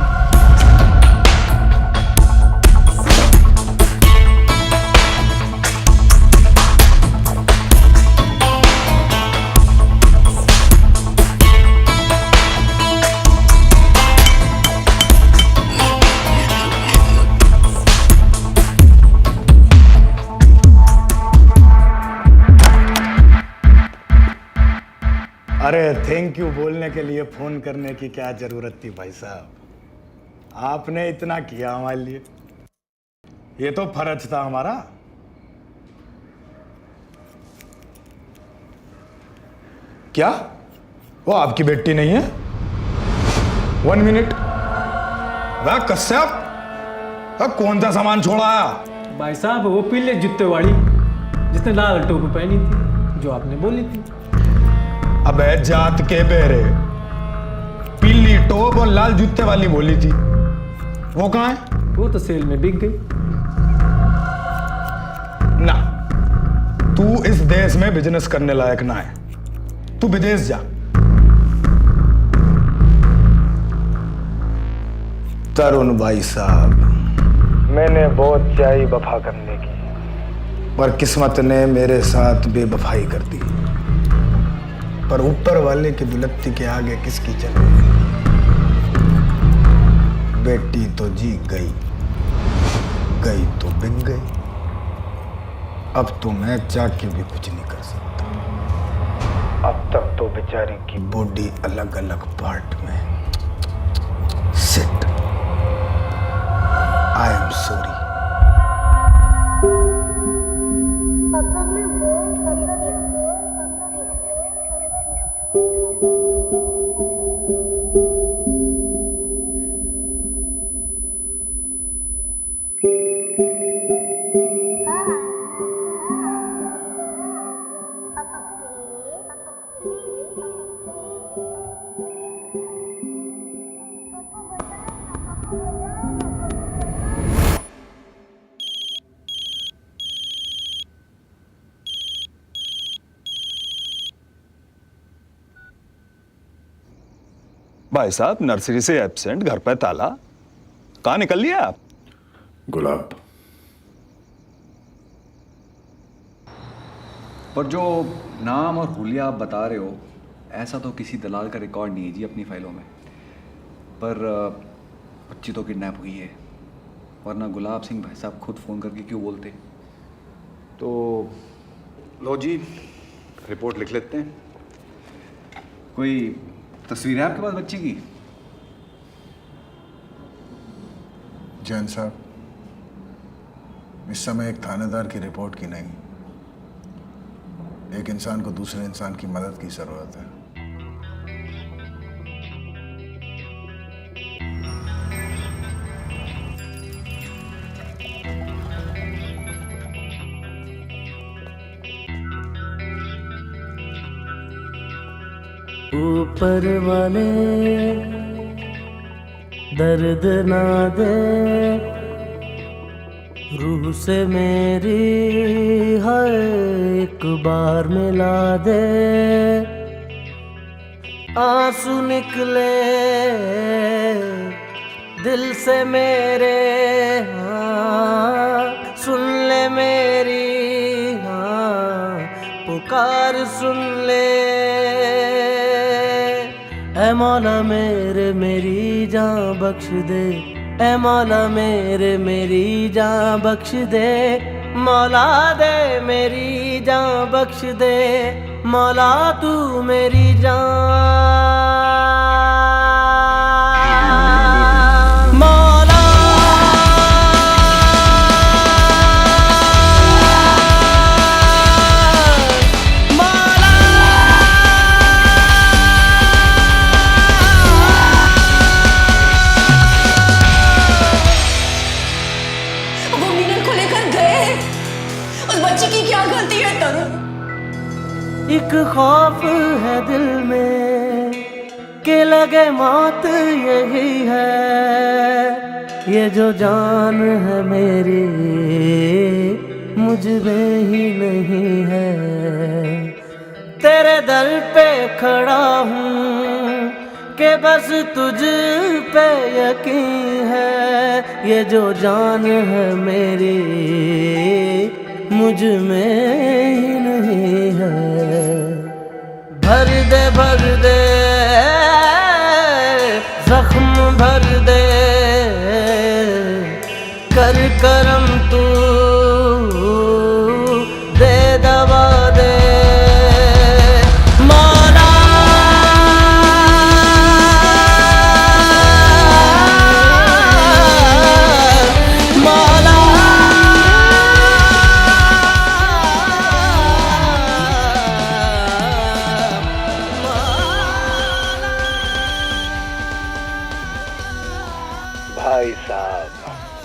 अरे थैंक यू बोलने के लिए फोन करने की क्या जरूरत थी भाई साहब, आपने इतना किया हमारे लिए, ये तो फर्ज था हमारा। क्या वो आपकी बेटी नहीं है? 1 मिनट, वह कश्यप कौन सा सामान छोड़ा आया? भाई साहब वो पीले जूते वाली जिसने लाल टोपी पहनी थी, जो आपने बोली थी। अबे जात के बेरे, पीली टोप और लाल जूते वाली बोली थी, वो कहाँ है? वो तो सेल में बिक गई। ना, तू इस देश में बिजनेस करने लायक ना है, तू विदेश जा। तरुण भाई साहब, मैंने बहुत चाही वफा करने की, पर किस्मत ने मेरे साथ बेवफाई कर दी। पर ऊपर वाले की दुलत्ती के आगे किसकी चले? बेटी तो जी गई, गई तो बिक गई। अब तो मैं चाह के भी कुछ नहीं कर सकता। अब तक तो बेचारी की बॉडी अलग अलग पार्ट में सिट। I am sorry. भाई साहब नर्सरी से एब्सेंट, घर पे ताला, कहाँ निकल लिया आप? गुलाब, पर जो नाम और हुलिया आप बता रहे हो, ऐसा तो किसी दलाल का रिकॉर्ड नहीं है जी अपनी फाइलों में। पर बच्ची तो किडनैप हुई है, वरना गुलाब सिंह भाई साहब खुद फ़ोन करके क्यों बोलते? तो लो जी, रिपोर्ट लिख लेते हैं। कोई तस्वीर है आपके पास बच्ची की? जैन साहब, इस समय एक थानेदार की रिपोर्ट की नहीं, एक इंसान को दूसरे इंसान की मदद की जरूरत है। ऊपर वाले दर्द ना दे, रूह से मेरी हर एक बार मिला दे। आंसू निकले दिल से मेरे, हाँ सुन ले मेरी, हाँ पुकार सुन ले। ऐ मौला मेरे मेरी जान बख्श दे, ऐ मौला मेरे मेरी जान बख्श दे। मौला दे मेरी जान बख्श दे, मौला तू मेरी जान। मौला एक खौफ है दिल में कि लगे मौत यही है। ये जो जान है मेरी मुझ में ही नहीं है। तेरे दर पे खड़ा हूँ कि बस तुझ पे यकीन है। ये जो जान है मेरी मुझ में ही नहीं है। भर दे जख्म भर दे, कर करम तू दे दवा दे। मौला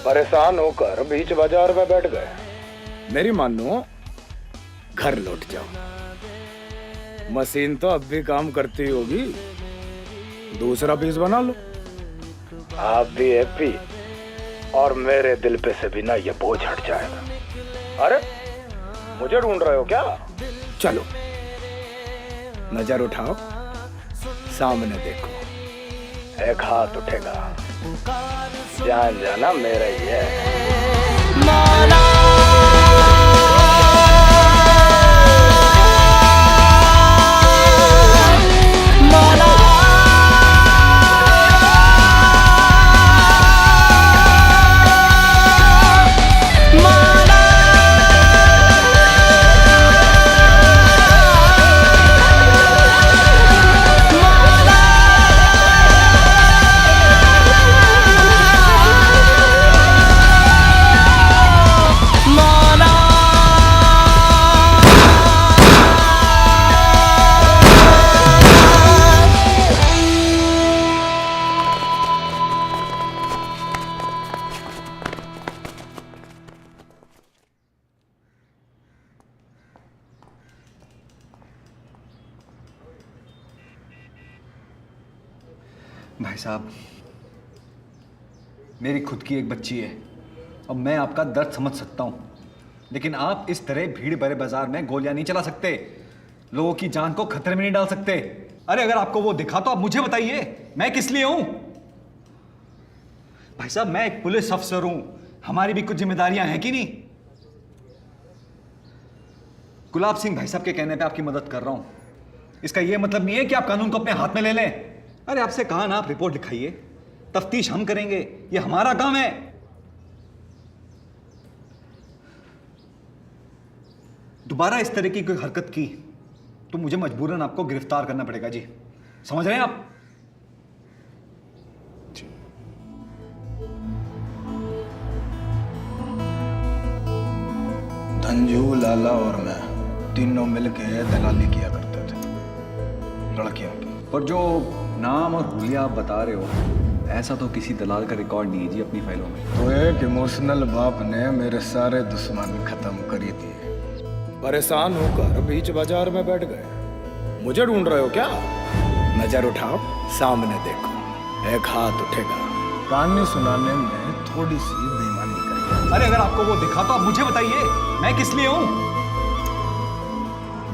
परेशान होकर बीच बाजार में बैठ गए। मेरी मानो घर लौट जाओ। मशीन तो अब भी काम करती होगी, दूसरा पीस बना लो। आप भी हैप्पी और मेरे दिल पे से भी ना ये बोझ हट जाएगा। अरे मुझे ढूंढ रहे हो क्या? चलो नजर उठाओ, सामने देखो, एक हाथ उठेगा, जान जाना मेरा ही है। भाई साहब, मेरी खुद की एक बच्ची है। अब मैं आपका दर्द समझ सकता हूं, लेकिन आप इस तरह भीड़ भरे बाजार में गोलियां नहीं चला सकते, लोगों की जान को खतरे में नहीं डाल सकते। अरे अगर आपको वो दिखा तो आप मुझे बताइए, मैं किस लिए हूं? भाई साहब, मैं एक पुलिस अफसर हूं, हमारी भी कुछ जिम्मेदारियां हैं कि नहीं? गुलाब सिंह भाई साहब के कहने पे आपकी मदद कर रहा हूं, इसका यह मतलब नहीं है कि आप कानून को अपने हाथ में ले लें। अरे आपसे कहा ना, आप रिपोर्ट लिखाइए, तफ्तीश हम करेंगे, ये हमारा काम है। दोबारा इस तरह की कोई हरकत की तो मुझे मजबूरन आपको गिरफ्तार करना पड़ेगा जी, समझ रहे हैं आप? धंजू, लाला और मैं तीनों मिलके दलाली किया करते थे लड़कियों की। पर जो नाम और हुलिया आप बता रहे हो, ऐसा तो किसी दलाल का रिकॉर्ड नहीं है जी अपनी फाइलों में। तो एक इमोशनल बाप ने मेरे सारे दुश्मन खत्म कर दिए। परेशान होकर बीच बाजार में बैठ गए। मुझे ढूंढ रहे हो क्या? नजर उठाओ, सामने देखो, एक हाथ उठेगा। कहानी सुनाने में थोड़ी सी बेईमानी करेगा। अरे अगर आपको वो दिखा तो आप मुझे बताइए, मैं किस लिए हूं?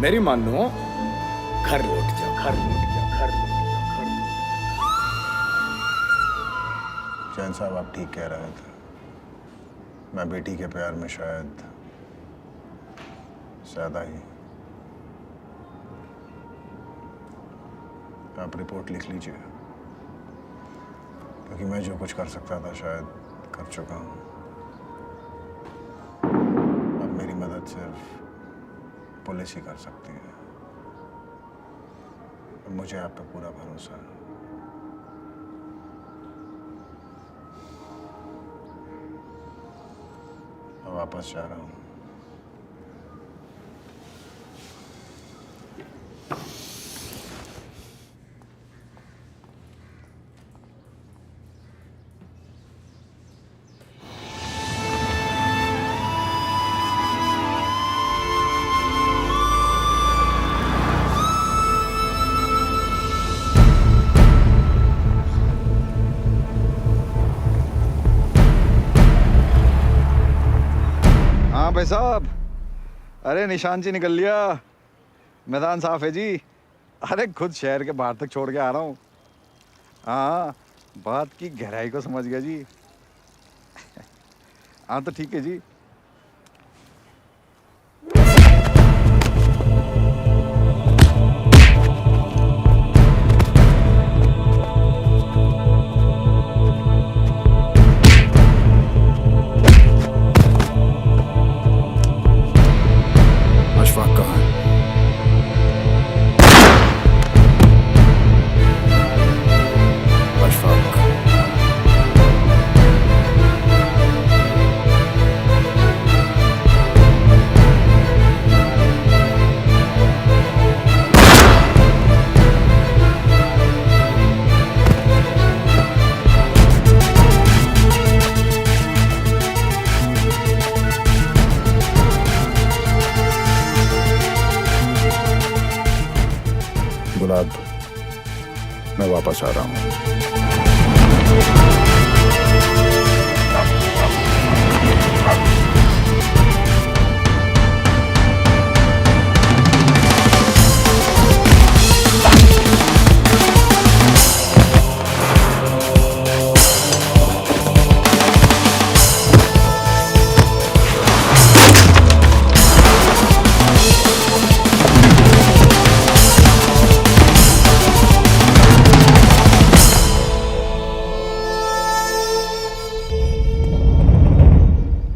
मेरी मानो घर लौट जाओ, घर लौट जाओ, घर लौट जाओ, घर लौट जाओ। चैन साहब, आप ठीक कह रहे थे। मैं बेटी के प्यार में शायद ज्यादा ही। आप रिपोर्ट लिख लीजिए, क्योंकि मैं जो कुछ कर सकता था शायद कर चुका हूं। अब मेरी मदद सिर्फ पुलिस ही कर सकती है। मुझे आप पे पूरा भरोसा है। मैं वापस जा रहा हूं। भाई साहब, अरे निशान जी निकल लिया, मैदान साफ है जी। अरे खुद शहर के बाहर तक छोड़ के आ रहा हूँ। हाँ, बात की गहराई को समझ गया जी। हाँ तो ठीक है जी। औलाद, मैं वापस आ रहा हूं।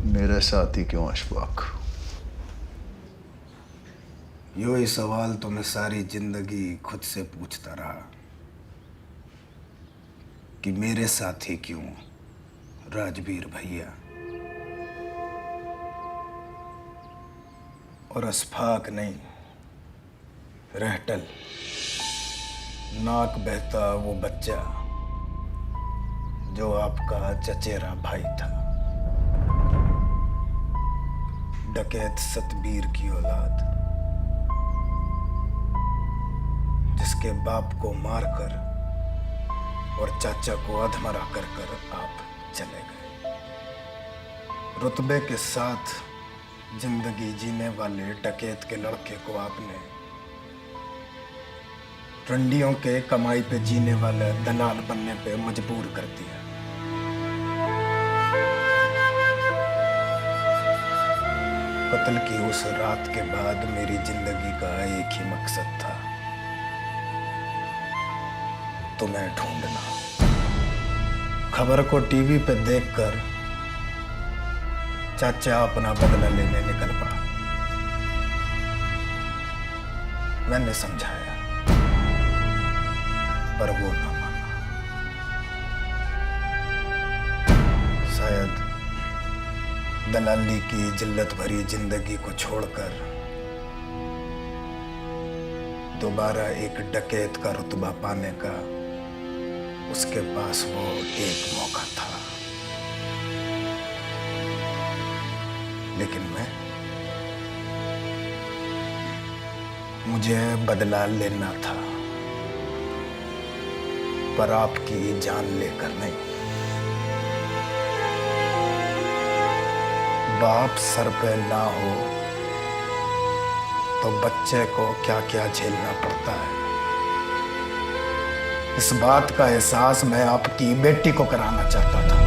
मेरे साथी क्यों अशफाक? यो ही सवाल तो मैं सारी जिंदगी खुद से पूछता रहा कि मेरे साथी क्यों राजवीर भैया। और अशफाक नहीं, रहटल, नाक बहता वो बच्चा जो आपका चचेरा भाई था, डकैत सतबीर की औलाद, जिसके बाप को मारकर और चाचा को अधमरा कर आप चले गए। रुतबे के साथ जिंदगी जीने वाले डकैत के लड़के को आपने रंडियों के कमाई पे जीने वाले दलाल बनने पे मजबूर कर दिया। कत्ल की उस रात के बाद मेरी जिंदगी का एक ही मकसद था, तुम्हें ढूंढना। खबर को टीवी पे देखकर चाचा अपना बदला लेने निकल पड़ा। मैंने समझाया पर वो ना माना। शायद दलाली की जिल्लत भरी जिंदगी को छोड़कर दोबारा एक डकैत का रुतबा पाने का उसके पास वो एक मौका था। लेकिन मुझे बदला लेना था, पर आपकी जान लेकर नहीं। बाप सर पे ना हो तो बच्चे को क्या क्या झेलना पड़ता है, इस बात का एहसास मैं आपकी बेटी को कराना चाहता था।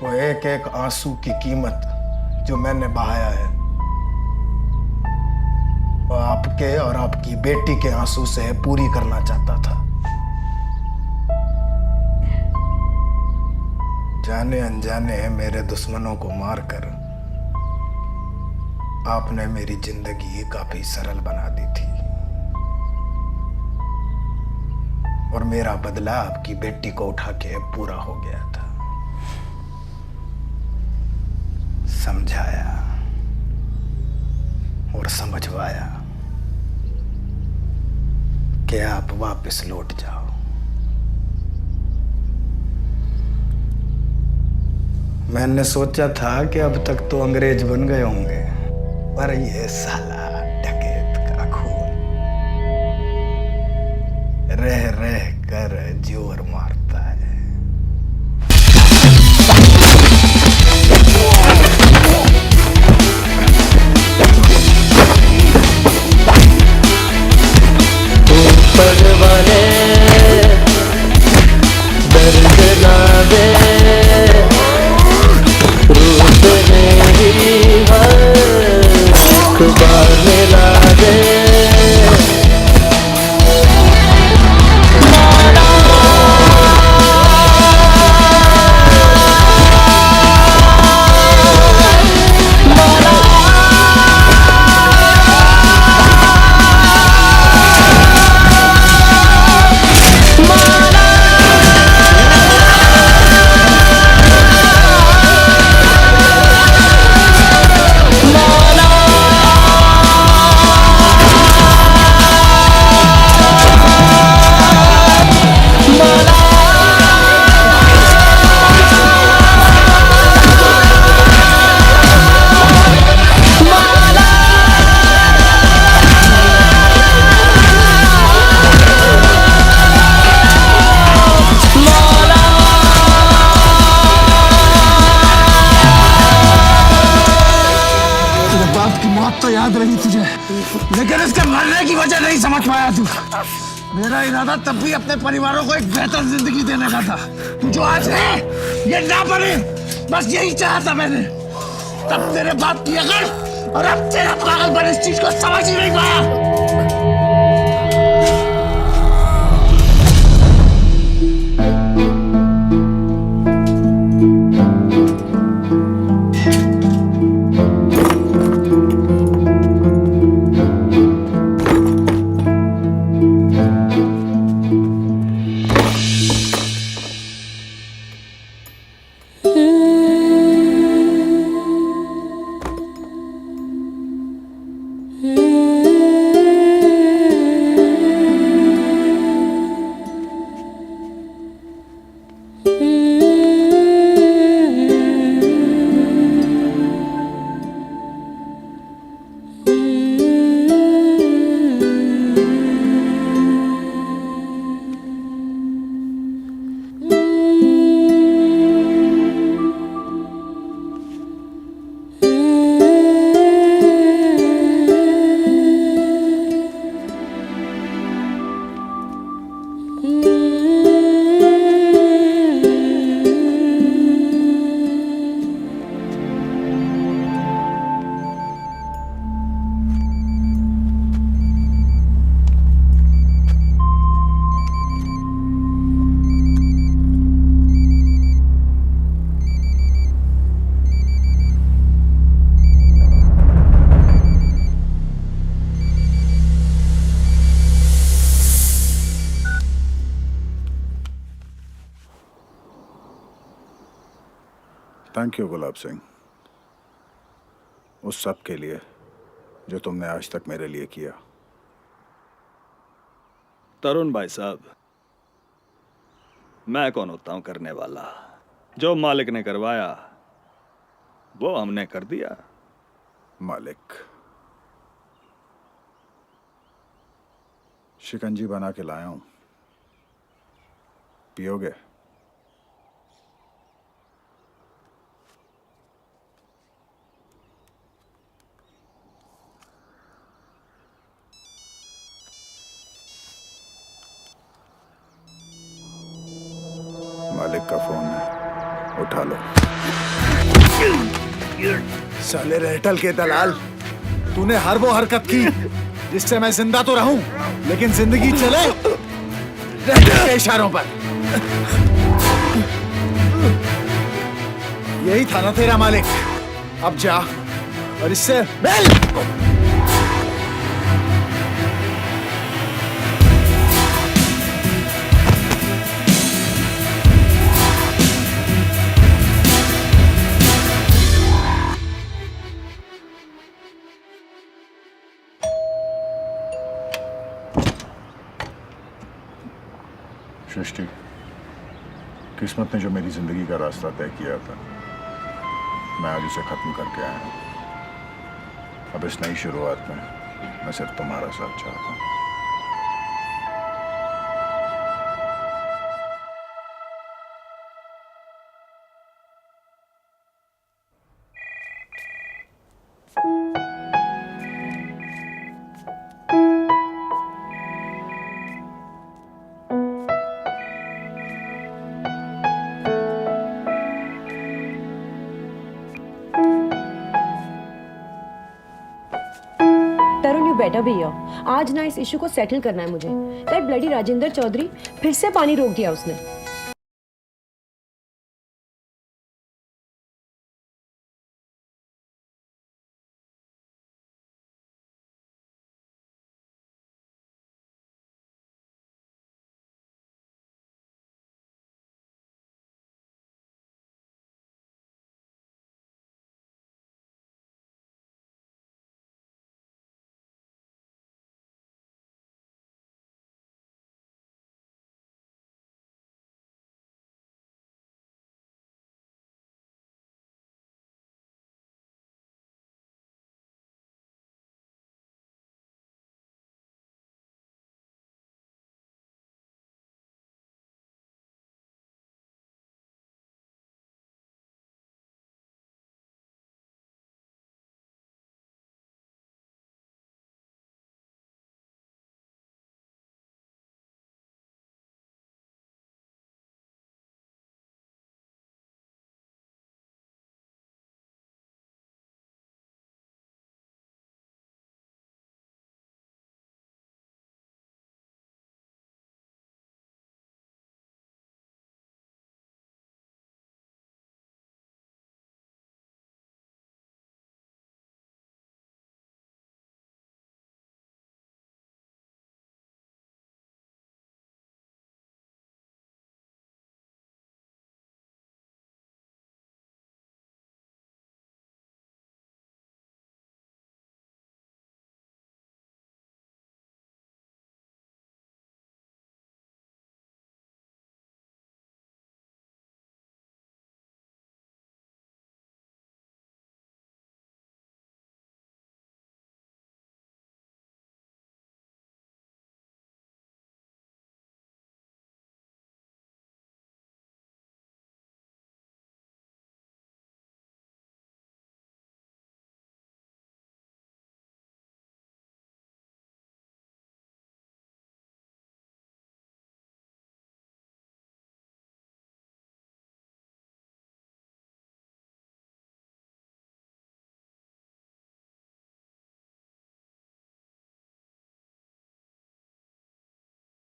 वो एक एक आंसू की कीमत जो मैंने बहाया है, वो आपके और आपकी बेटी के आंसू से पूरी करना चाहता था। जाने अनजाने मेरे दुश्मनों को मारकर आपने मेरी जिंदगी काफी सरल बना दी थी, और मेरा बदला आपकी बेटी को उठा के पूरा हो गया था। समझाया और समझवाया कि आप वापस लौट जाओ। मैंने सोचा था कि अब तक तो अंग्रेज बन गए होंगे, पर ये साला डकैत का खून रह रह कर जोर मारता है। ऊपर वाले दर्द ना दे, बार मिला दे। बात तो याद रही तुझे, लेकिन इसके मरने की वजह नहीं समझ पाया तू। मेरा इरादा तब भी अपने परिवारों को एक बेहतर जिंदगी देने का था। तू जो आज है ये ना बने, बस यही चाहा था मैंने। तब तेरे बाप की अकल और अब तेरा पागलपन इस चीज को समझ ही नहीं पाया। थैंक यू गुलाब सिंह, उस सब के लिए जो तुमने आज तक मेरे लिए किया। तरुण भाई साहब, मैं कौन होता हूं करने वाला? जो मालिक ने करवाया वो हमने कर दिया। मालिक, शिकंजी बना के लाया हूं, पियोगे? मालिक का फोन है, उठा लो। साले रहटल के दलाल, तूने हर वो हरकत की जिससे मैं जिंदा तो रहूं, लेकिन जिंदगी चले रहटल के इशारों पर। यही था ना तेरा मालिक? अब जा और इससे बेल। सृष्टि, किस्मत ने जो मेरी जिंदगी का रास्ता तय किया था, मैं आज उसे खत्म करके आया हूं। अब इस नई शुरुआत में मैं सिर्फ तुम्हारा साथ चाहता हूं। बेटा भैया, आज ना इस इशू को सेटल करना है मुझे। दैट ब्लडी राजेंद्र चौधरी फिर से पानी रोक दिया उसने।